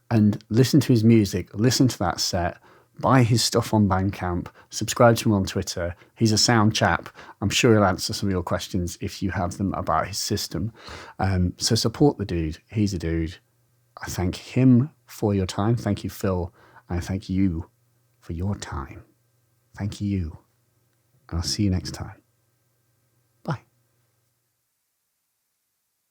And listen to his music, listen to that set, buy his stuff on Bandcamp, subscribe to him on Twitter. He's a sound chap. I'm sure he'll answer some of your questions if you have them about his system. So support the dude. He's a dude. I thank him for your time. Thank you, Phil. And I thank you for your time. Thank you. And I'll see you next time.